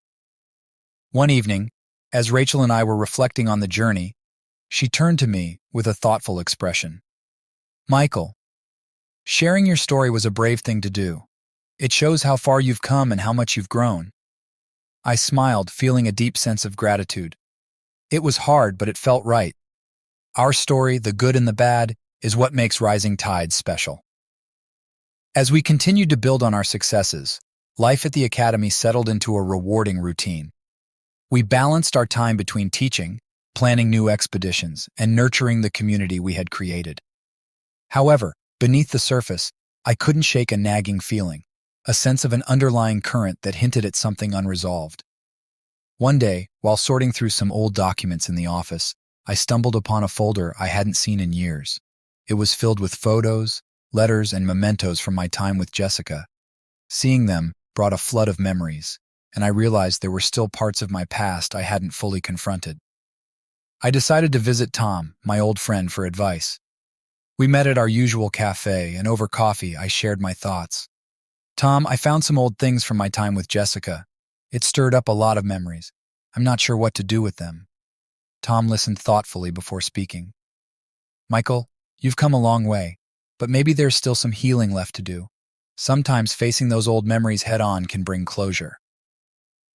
One evening, as Rachel and I were reflecting on the journey, she turned to me with a thoughtful expression. Michael, sharing your story was a brave thing to do. It shows how far you've come and how much you've grown. I smiled, feeling a deep sense of gratitude. It was hard, but it felt right. Our story, the good and the bad, is what makes Rising Tides special. As we continued to build on our successes, life at the Academy settled into a rewarding routine. We balanced our time between teaching, planning new expeditions, and nurturing the community we had created. However, beneath the surface, I couldn't shake a nagging feeling, a sense of an underlying current that hinted at something unresolved. One day, while sorting through some old documents in the office, I stumbled upon a folder I hadn't seen in years. It was filled with photos, letters, and mementos from my time with Jessica. Seeing them brought a flood of memories, and I realized there were still parts of my past I hadn't fully confronted. I decided to visit Tom, my old friend, for advice. We met at our usual cafe, and over coffee I shared my thoughts. Tom, I found some old things from my time with Jessica. It stirred up a lot of memories. I'm not sure what to do with them. Tom listened thoughtfully before speaking. Michael, you've come a long way, but maybe there's still some healing left to do. Sometimes facing those old memories head-on can bring closure.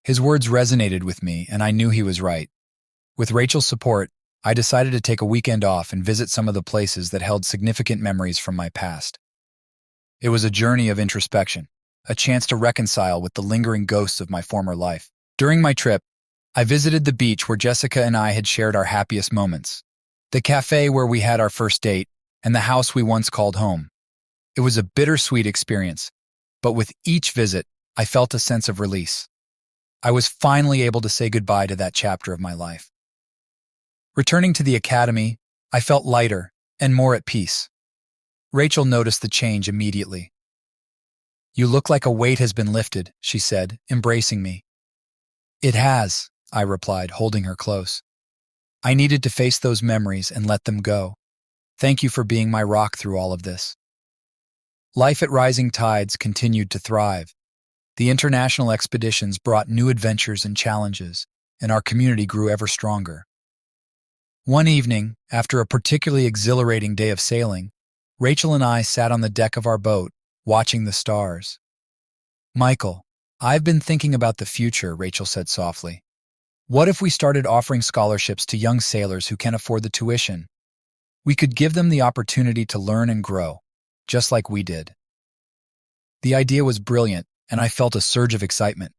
His words resonated with me, and I knew he was right. With Rachel's support, I decided to take a weekend off and visit some of the places that held significant memories from my past. It was a journey of introspection, a chance to reconcile with the lingering ghosts of my former life. During my trip, I visited the beach where Jessica and I had shared our happiest moments, the cafe where we had our first date, and the house we once called home. It was a bittersweet experience, but with each visit, I felt a sense of release. I was finally able to say goodbye to that chapter of my life. Returning to the Academy, I felt lighter and more at peace. Rachel noticed the change immediately. You look like a weight has been lifted, she said, embracing me. It has, I replied, holding her close. I needed to face those memories and let them go. Thank you for being my rock through all of this. Life at Rising Tides continued to thrive. The international expeditions brought new adventures and challenges, and our community grew ever stronger. One evening, after a particularly exhilarating day of sailing, Rachel and I sat on the deck of our boat, watching the stars. Michael, I've been thinking about the future, Rachel said softly. What if we started offering scholarships to young sailors who can't afford the tuition? We could give them the opportunity to learn and grow, just like we did. The idea was brilliant, and I felt a surge of excitement.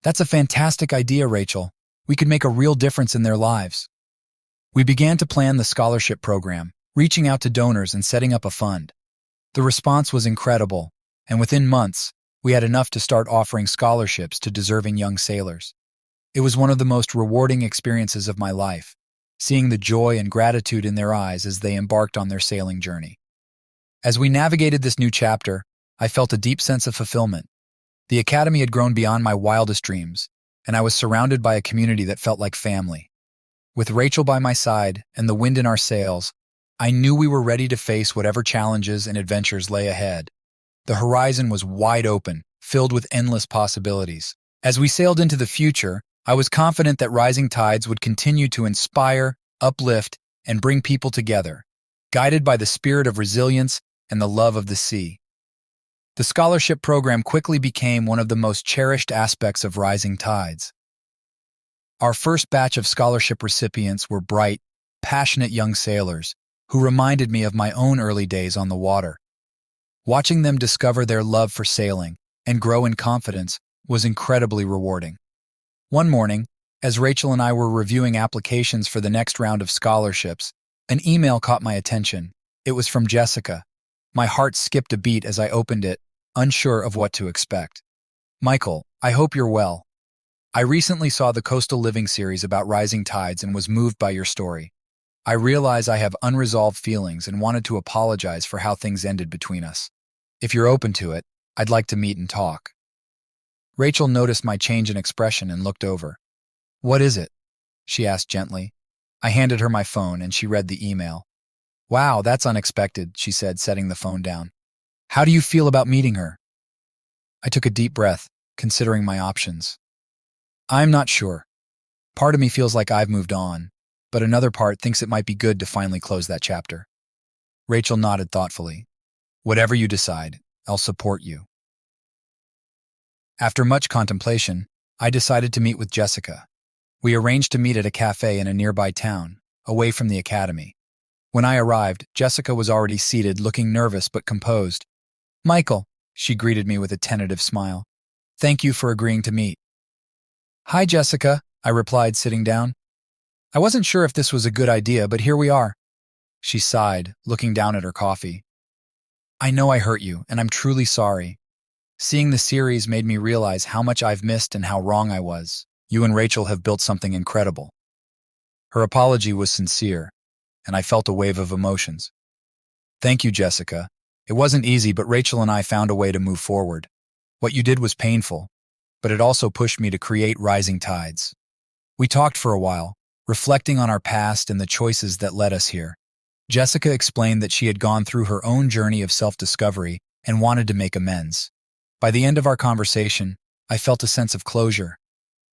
That's a fantastic idea, Rachel. We could make a real difference in their lives. We began to plan the scholarship program, reaching out to donors and setting up a fund. The response was incredible, and within months, we had enough to start offering scholarships to deserving young sailors. It was one of the most rewarding experiences of my life, seeing the joy and gratitude in their eyes as they embarked on their sailing journey. As we navigated this new chapter, I felt a deep sense of fulfillment. The Academy had grown beyond my wildest dreams, and I was surrounded by a community that felt like family. With Rachel by my side and the wind in our sails, I knew we were ready to face whatever challenges and adventures lay ahead. The horizon was wide open, filled with endless possibilities. As we sailed into the future, I was confident that Rising Tides would continue to inspire, uplift, and bring people together, guided by the spirit of resilience and the love of the sea. The scholarship program quickly became one of the most cherished aspects of Rising Tides. Our first batch of scholarship recipients were bright, passionate young sailors who reminded me of my own early days on the water. Watching them discover their love for sailing and grow in confidence was incredibly rewarding. One morning, as Rachel and I were reviewing applications for the next round of scholarships, an email caught my attention. It was from Jessica. My heart skipped a beat as I opened it, unsure of what to expect. Michael, I hope you're well. I recently saw the Coastal Living series about rising tides and was moved by your story. I realize I have unresolved feelings and wanted to apologize for how things ended between us. If you're open to it, I'd like to meet and talk. Rachel noticed my change in expression and looked over. What is it? She asked gently. I handed her my phone and she read the email. Wow, that's unexpected, she said, setting the phone down. How do you feel about meeting her? I took a deep breath, considering my options. I'm not sure. Part of me feels like I've moved on, but another part thinks it might be good to finally close that chapter. Rachel nodded thoughtfully. Whatever you decide, I'll support you. After much contemplation, I decided to meet with Jessica. We arranged to meet at a cafe in a nearby town, away from the academy. When I arrived, Jessica was already seated, looking nervous but composed. Michael, she greeted me with a tentative smile. Thank you for agreeing to meet. Hi, Jessica, I replied, sitting down. I wasn't sure if this was a good idea, but here we are. She sighed, looking down at her coffee. I know I hurt you, and I'm truly sorry. Seeing the series made me realize how much I've missed and how wrong I was. You and Rachel have built something incredible. Her apology was sincere, and I felt a wave of emotions. Thank you, Jessica. It wasn't easy, but Rachel and I found a way to move forward. What you did was painful, but it also pushed me to create Rising Tides. We talked for a while, reflecting on our past and the choices that led us here. Jessica explained that she had gone through her own journey of self-discovery and wanted to make amends. By the end of our conversation, I felt a sense of closure.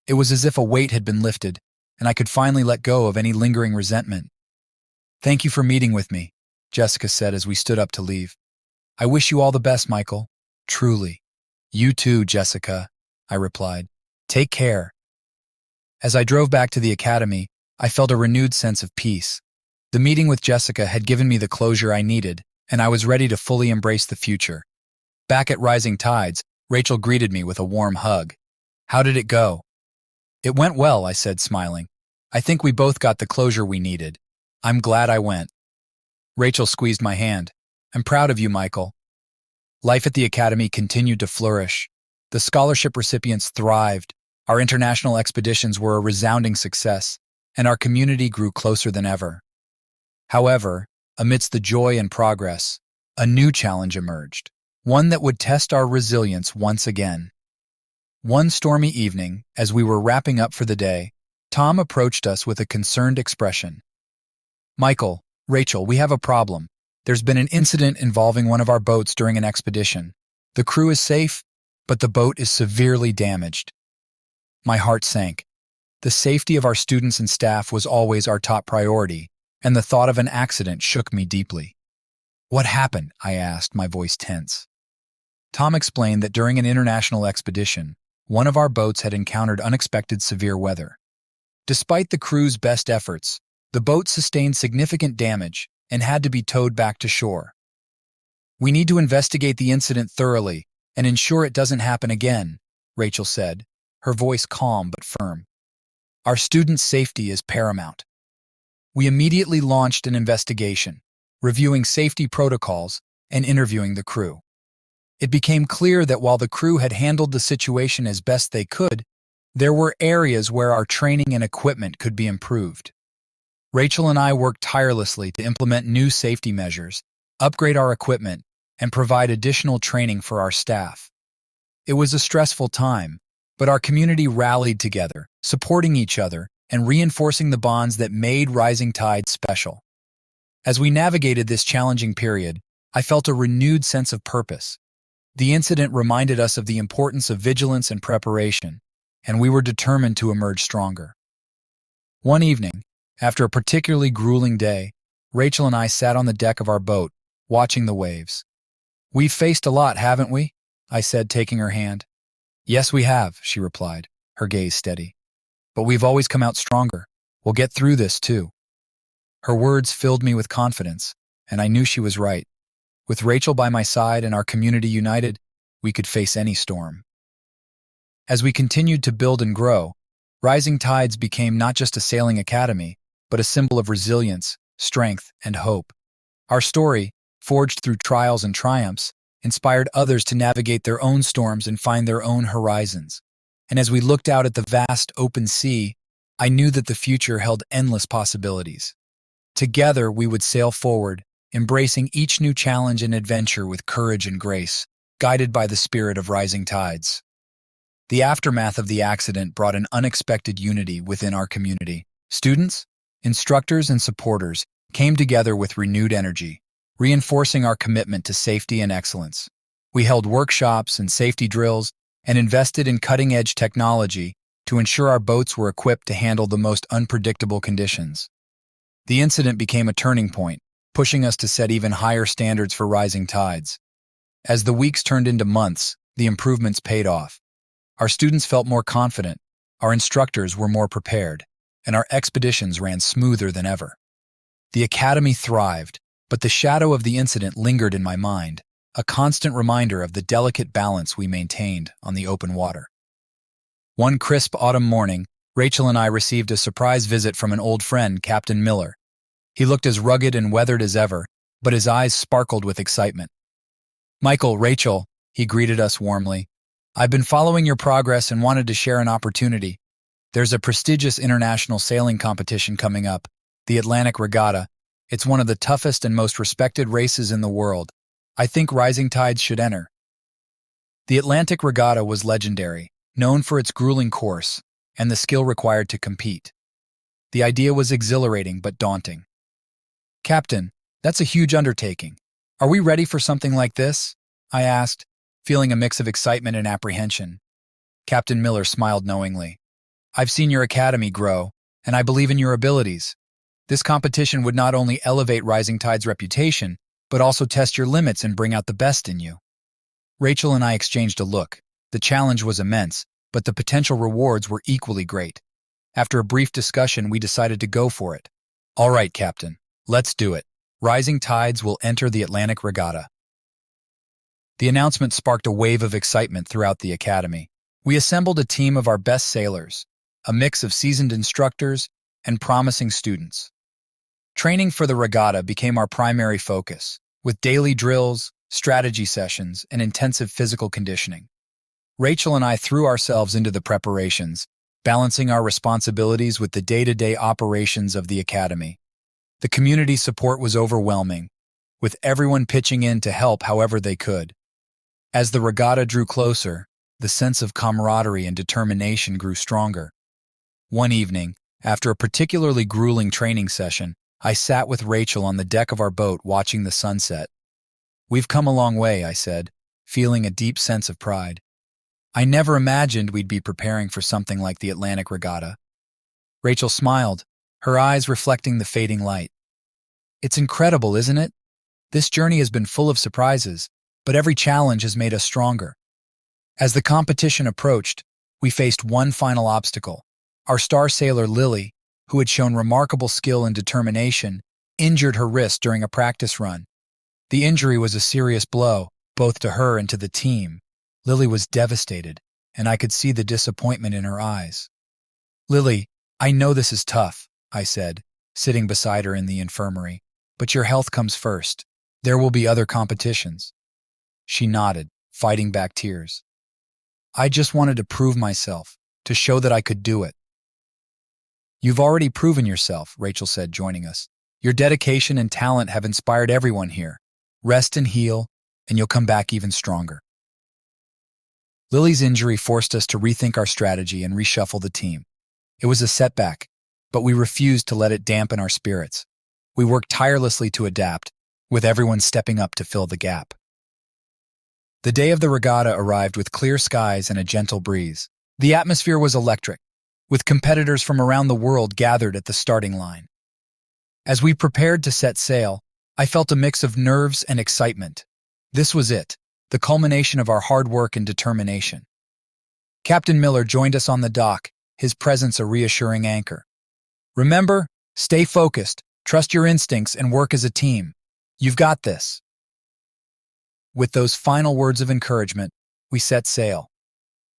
It was as if a weight had been lifted, and I could finally let go of any lingering resentment. Thank you for meeting with me, Jessica said as we stood up to leave. I wish you all the best, Michael. Truly. You too, Jessica, I replied. Take care. As I drove back to the academy, I felt a renewed sense of peace. The meeting with Jessica had given me the closure I needed, and I was ready to fully embrace the future. Back at Rising Tides, Rachel greeted me with a warm hug. How did it go? It went well, I said, smiling. I think we both got the closure we needed. I'm glad I went. Rachel squeezed my hand. I'm proud of you, Michael. Life at the academy continued to flourish. The scholarship recipients thrived. Our international expeditions were a resounding success, and our community grew closer than ever. However, amidst the joy and progress, a new challenge emerged, one that would test our resilience once again. One stormy evening, as we were wrapping up for the day, Tom approached us with a concerned expression. Michael, Rachel, we have a problem. There's been an incident involving one of our boats during an expedition. The crew is safe, but the boat is severely damaged. My heart sank. The safety of our students and staff was always our top priority, and the thought of an accident shook me deeply. What happened? I asked, my voice tense. Tom explained that during an international expedition, one of our boats had encountered unexpected severe weather. Despite the crew's best efforts, the boat sustained significant damage and had to be towed back to shore. We need to investigate the incident thoroughly and ensure it doesn't happen again, Rachel said, her voice calm but firm. Our students' safety is paramount. We immediately launched an investigation, reviewing safety protocols and interviewing the crew. It became clear that while the crew had handled the situation as best they could, there were areas where our training and equipment could be improved. Rachel and I worked tirelessly to implement new safety measures, upgrade our equipment, and provide additional training for our staff. It was a stressful time, but our community rallied together, supporting each other and reinforcing the bonds that made Rising Tide special. As we navigated this challenging period, I felt a renewed sense of purpose. The incident reminded us of the importance of vigilance and preparation, and we were determined to emerge stronger. One evening, after a particularly grueling day, Rachel and I sat on the deck of our boat, watching the waves. We've faced a lot, haven't we? I said, taking her hand. Yes, we have, she replied, her gaze steady. But we've always come out stronger. We'll get through this, too. Her words filled me with confidence, and I knew she was right. With Rachel by my side and our community united, we could face any storm. As we continued to build and grow, Rising Tides became not just a sailing academy, but a symbol of resilience, strength, and hope. Our story, forged through trials and triumphs, inspired others to navigate their own storms and find their own horizons. And as we looked out at the vast open sea, I knew that the future held endless possibilities. Together, we would sail forward, embracing each new challenge and adventure with courage and grace, guided by the spirit of rising tides. The aftermath of the accident brought an unexpected unity within our community. Students, instructors, and supporters came together with renewed energy, reinforcing our commitment to safety and excellence. We held workshops and safety drills and invested in cutting-edge technology to ensure our boats were equipped to handle the most unpredictable conditions. The incident became a turning point, pushing us to set even higher standards for rising tides. As the weeks turned into months, the improvements paid off. Our students felt more confident, our instructors were more prepared, and our expeditions ran smoother than ever. The academy thrived, but the shadow of the incident lingered in my mind, a constant reminder of the delicate balance we maintained on the open water. One crisp autumn morning, Rachel and I received a surprise visit from an old friend, Captain Miller. He looked as rugged and weathered as ever, but his eyes sparkled with excitement. "Michael, Rachel," he greeted us warmly. "I've been following your progress and wanted to share an opportunity. There's a prestigious international sailing competition coming up, the Atlantic Regatta. It's one of the toughest and most respected races in the world. I think Rising Tides should enter." The Atlantic Regatta was legendary, known for its grueling course and the skill required to compete. The idea was exhilarating but daunting. "Captain, that's a huge undertaking. Are we ready for something like this?" I asked, feeling a mix of excitement and apprehension. Captain Miller smiled knowingly. "I've seen your academy grow, and I believe in your abilities. This competition would not only elevate Rising Tide's reputation, but also test your limits and bring out the best in you." Rachel and I exchanged a look. The challenge was immense, but the potential rewards were equally great. After a brief discussion, we decided to go for it. "All right, Captain, let's do it. Rising Tides will enter the Atlantic Regatta." The announcement sparked a wave of excitement throughout the academy. We assembled a team of our best sailors, a mix of seasoned instructors and promising students. Training for the regatta became our primary focus, with daily drills, strategy sessions, and intensive physical conditioning. Rachel and I threw ourselves into the preparations, balancing our responsibilities with the day-to-day operations of the academy. The community support was overwhelming, with everyone pitching in to help however they could. As the regatta drew closer, the sense of camaraderie and determination grew stronger. One evening, after a particularly grueling training session, I sat with Rachel on the deck of our boat watching the sunset. "We've come a long way," I said, feeling a deep sense of pride. "I never imagined we'd be preparing for something like the Atlantic Regatta." Rachel smiled, her eyes reflecting the fading light. "It's incredible, isn't it? This journey has been full of surprises, but every challenge has made us stronger." As the competition approached, we faced one final obstacle. Our star sailor Lily, who had shown remarkable skill and determination, injured her wrist during a practice run. The injury was a serious blow, both to her and to the team. Lily was devastated, and I could see the disappointment in her eyes. "Lily, I know this is tough," I said, sitting beside her in the infirmary, "but your health comes first. There will be other competitions." She nodded, fighting back tears. "I just wanted to prove myself, to show that I could do it." "You've already proven yourself," Rachel said, joining us. "Your dedication and talent have inspired everyone here. Rest and heal, and you'll come back even stronger." Lily's injury forced us to rethink our strategy and reshuffle the team. It was a setback, but we refused to let it dampen our spirits. We worked tirelessly to adapt, with everyone stepping up to fill the gap. The day of the regatta arrived with clear skies and a gentle breeze. The atmosphere was electric, with competitors from around the world gathered at the starting line. As we prepared to set sail, I felt a mix of nerves and excitement. This was it, the culmination of our hard work and determination. Captain Miller joined us on the dock, his presence a reassuring anchor. "Remember, stay focused, trust your instincts, and work as a team. You've got this." With those final words of encouragement, we set sail.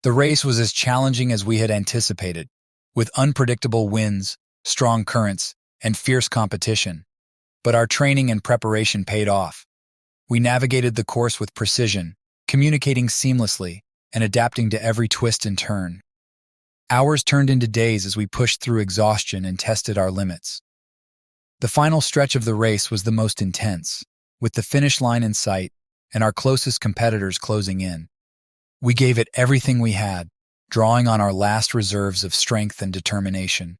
The race was as challenging as we had anticipated, with unpredictable winds, strong currents, and fierce competition. But our training and preparation paid off. We navigated the course with precision, communicating seamlessly, and adapting to every twist and turn. Hours turned into days as we pushed through exhaustion and tested our limits. The final stretch of the race was the most intense, with the finish line in sight and our closest competitors closing in. We gave it everything we had, drawing on our last reserves of strength and determination.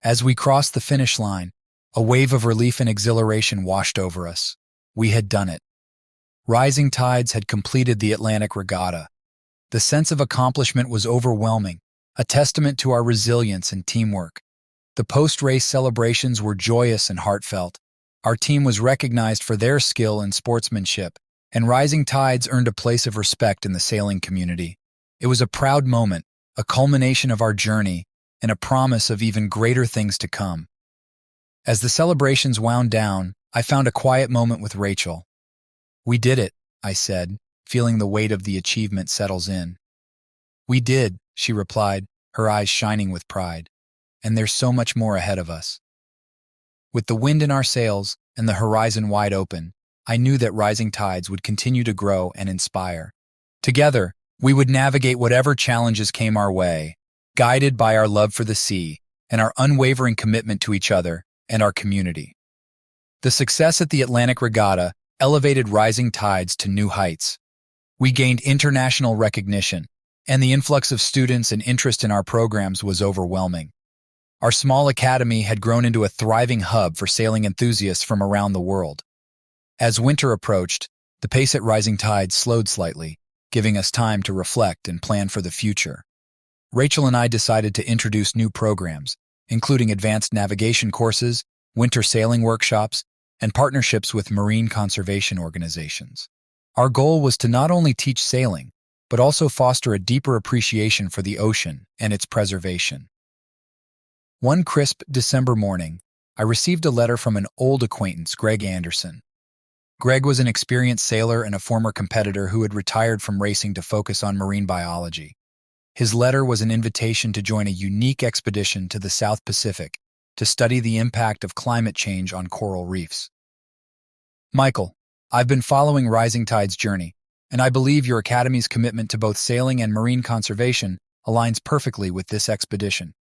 As we crossed the finish line, a wave of relief and exhilaration washed over us. We had done it. Rising tides had completed the Atlantic Regatta. The sense of accomplishment was overwhelming, a testament to our resilience and teamwork. The post-race celebrations were joyous and heartfelt. Our team was recognized for their skill and sportsmanship, and Rising Tides earned a place of respect in the sailing community. It was a proud moment, a culmination of our journey, and a promise of even greater things to come. As the celebrations wound down, I found a quiet moment with Rachel. "We did it," I said, feeling the weight of the achievement settles in. "We did," she replied, her eyes shining with pride. "And there's so much more ahead of us." With the wind in our sails and the horizon wide open, I knew that Rising Tides would continue to grow and inspire. Together, we would navigate whatever challenges came our way, guided by our love for the sea and our unwavering commitment to each other and our community. The success at the Atlantic Regatta elevated Rising Tides to new heights. We gained international recognition, and the influx of students and interest in our programs was overwhelming. Our small academy had grown into a thriving hub for sailing enthusiasts from around the world. As winter approached, the pace at Rising Tides slowed slightly, giving us time to reflect and plan for the future. Rachel and I decided to introduce new programs, including advanced navigation courses, winter sailing workshops, and partnerships with marine conservation organizations. Our goal was to not only teach sailing, but also foster a deeper appreciation for the ocean and its preservation. One crisp December morning, I received a letter from an old acquaintance, Greg Anderson. Greg was an experienced sailor and a former competitor who had retired from racing to focus on marine biology. His letter was an invitation to join a unique expedition to the South Pacific to study the impact of climate change on coral reefs. "Michael, I've been following Rising Tide's journey, and I believe your Academy's commitment to both sailing and marine conservation aligns perfectly with this expedition.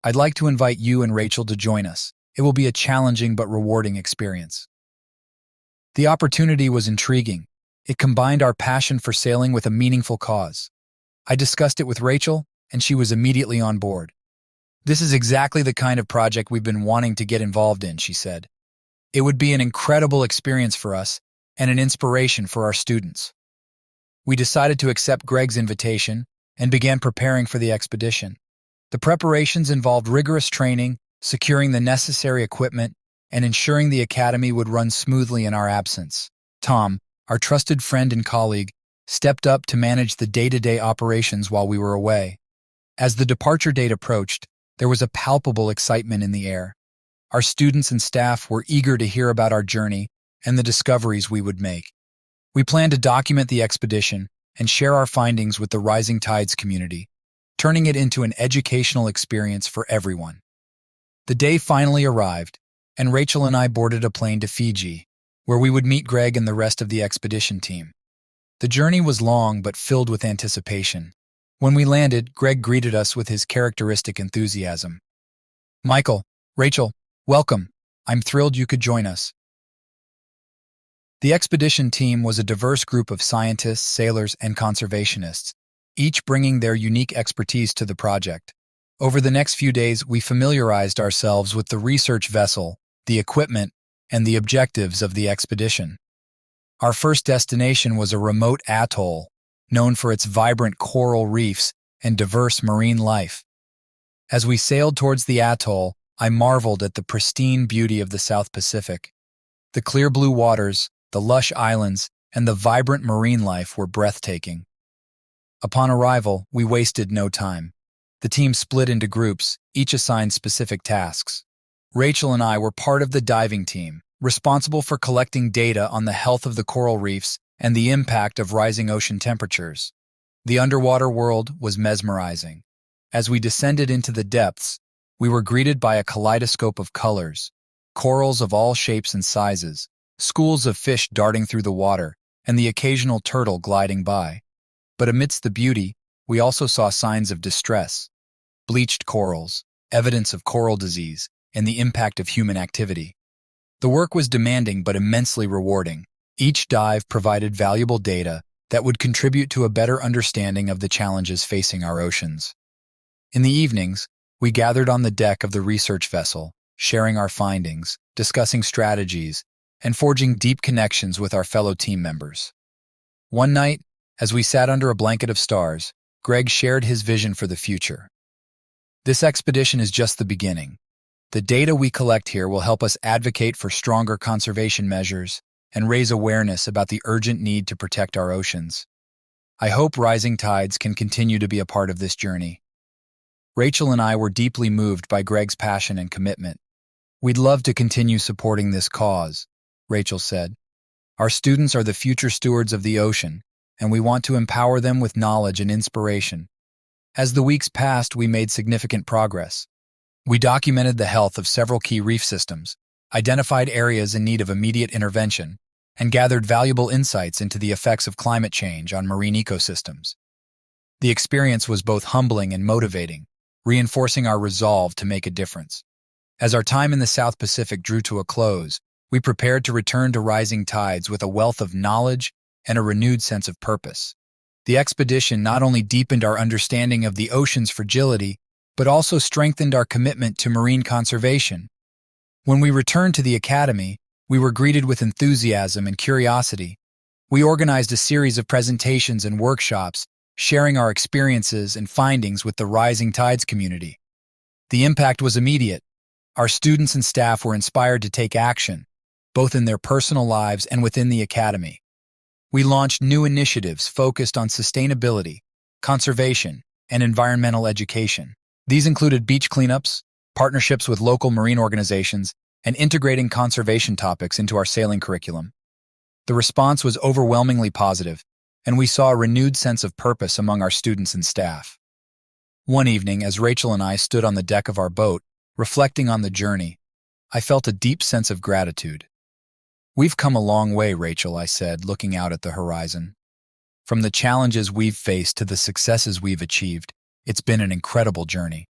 I'd like to invite you and Rachel to join us. It will be a challenging but rewarding experience." The opportunity was intriguing. It combined our passion for sailing with a meaningful cause. I discussed it with Rachel, and she was immediately on board. "This is exactly the kind of project we've been wanting to get involved in," she said. "It would be an incredible experience for us and an inspiration for our students." We decided to accept Greg's invitation and began preparing for the expedition. The preparations involved rigorous training, securing the necessary equipment, and ensuring the academy would run smoothly in our absence. Tom, our trusted friend and colleague, stepped up to manage the day-to-day operations while we were away. As the departure date approached, there was a palpable excitement in the air. Our students and staff were eager to hear about our journey and the discoveries we would make. We planned to document the expedition and share our findings with the Rising Tides community, turning it into an educational experience for everyone. The day finally arrived, and Rachel and I boarded a plane to Fiji, where we would meet Greg and the rest of the expedition team. The journey was long but filled with anticipation. When we landed, Greg greeted us with his characteristic enthusiasm. "Michael, Rachel, welcome. I'm thrilled you could join us." The expedition team was a diverse group of scientists, sailors, and conservationists, each bringing their unique expertise to the project. Over the next few days, we familiarized ourselves with the research vessel, the equipment, and the objectives of the expedition. Our first destination was a remote atoll, known for its vibrant coral reefs and diverse marine life. As we sailed towards the atoll, I marveled at the pristine beauty of the South Pacific. The clear blue waters, the lush islands, and the vibrant marine life were breathtaking. Upon arrival, we wasted no time. The team split into groups, each assigned specific tasks. Rachel and I were part of the diving team, responsible for collecting data on the health of the coral reefs and the impact of rising ocean temperatures. The underwater world was mesmerizing. As we descended into the depths, we were greeted by a kaleidoscope of colors, corals of all shapes and sizes, schools of fish darting through the water, and the occasional turtle gliding by. But amidst the beauty, we also saw signs of distress: bleached corals, evidence of coral disease, and the impact of human activity. The work was demanding but immensely rewarding. Each dive provided valuable data that would contribute to a better understanding of the challenges facing our oceans. In the evenings, we gathered on the deck of the research vessel, sharing our findings, discussing strategies, and forging deep connections with our fellow team members. One night, as we sat under a blanket of stars, Greg shared his vision for the future. This expedition is just the beginning. The data we collect here will help us advocate for stronger conservation measures and raise awareness about the urgent need to protect our oceans. I hope rising tides can continue to be a part of this journey. Rachel and I were deeply moved by Greg's passion and commitment. We'd love to continue supporting this cause, Rachel said. Our students are the future stewards of the ocean, and we want to empower them with knowledge and inspiration. As the weeks passed, we made significant progress. We documented the health of several key reef systems, identified areas in need of immediate intervention, and gathered valuable insights into the effects of climate change on marine ecosystems. The experience was both humbling and motivating, reinforcing our resolve to make a difference. As our time in the South Pacific drew to a close, we prepared to return to rising tides with a wealth of knowledge and a renewed sense of purpose. The expedition not only deepened our understanding of the ocean's fragility, but also strengthened our commitment to marine conservation. When we returned to the academy, we were greeted with enthusiasm and curiosity. We organized a series of presentations and workshops, sharing our experiences and findings with the Rising Tides community. The impact was immediate. Our students and staff were inspired to take action, both in their personal lives and within the academy. We launched new initiatives focused on sustainability, conservation, and environmental education. These included beach cleanups, partnerships with local marine organizations, and integrating conservation topics into our sailing curriculum. The response was overwhelmingly positive, and we saw a renewed sense of purpose among our students and staff. One evening, as Rachel and I stood on the deck of our boat, reflecting on the journey, I felt a deep sense of gratitude. "We've come a long way, Rachel," I said, looking out at the horizon. "From the challenges we've faced to the successes we've achieved, it's been an incredible journey."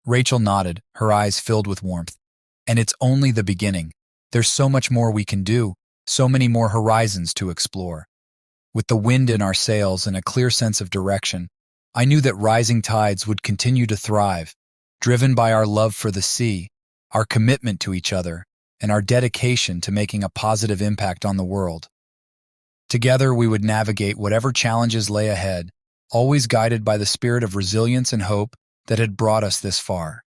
Rachel nodded, her eyes filled with warmth. "And it's only the beginning. There's so much more we can do, so many more horizons to explore." With the wind in our sails and a clear sense of direction, I knew that Rising Tides would continue to thrive, driven by our love for the sea, our commitment to each other, and our dedication to making a positive impact on the world. Together, we would navigate whatever challenges lay ahead, always guided by the spirit of resilience and hope that had brought us this far.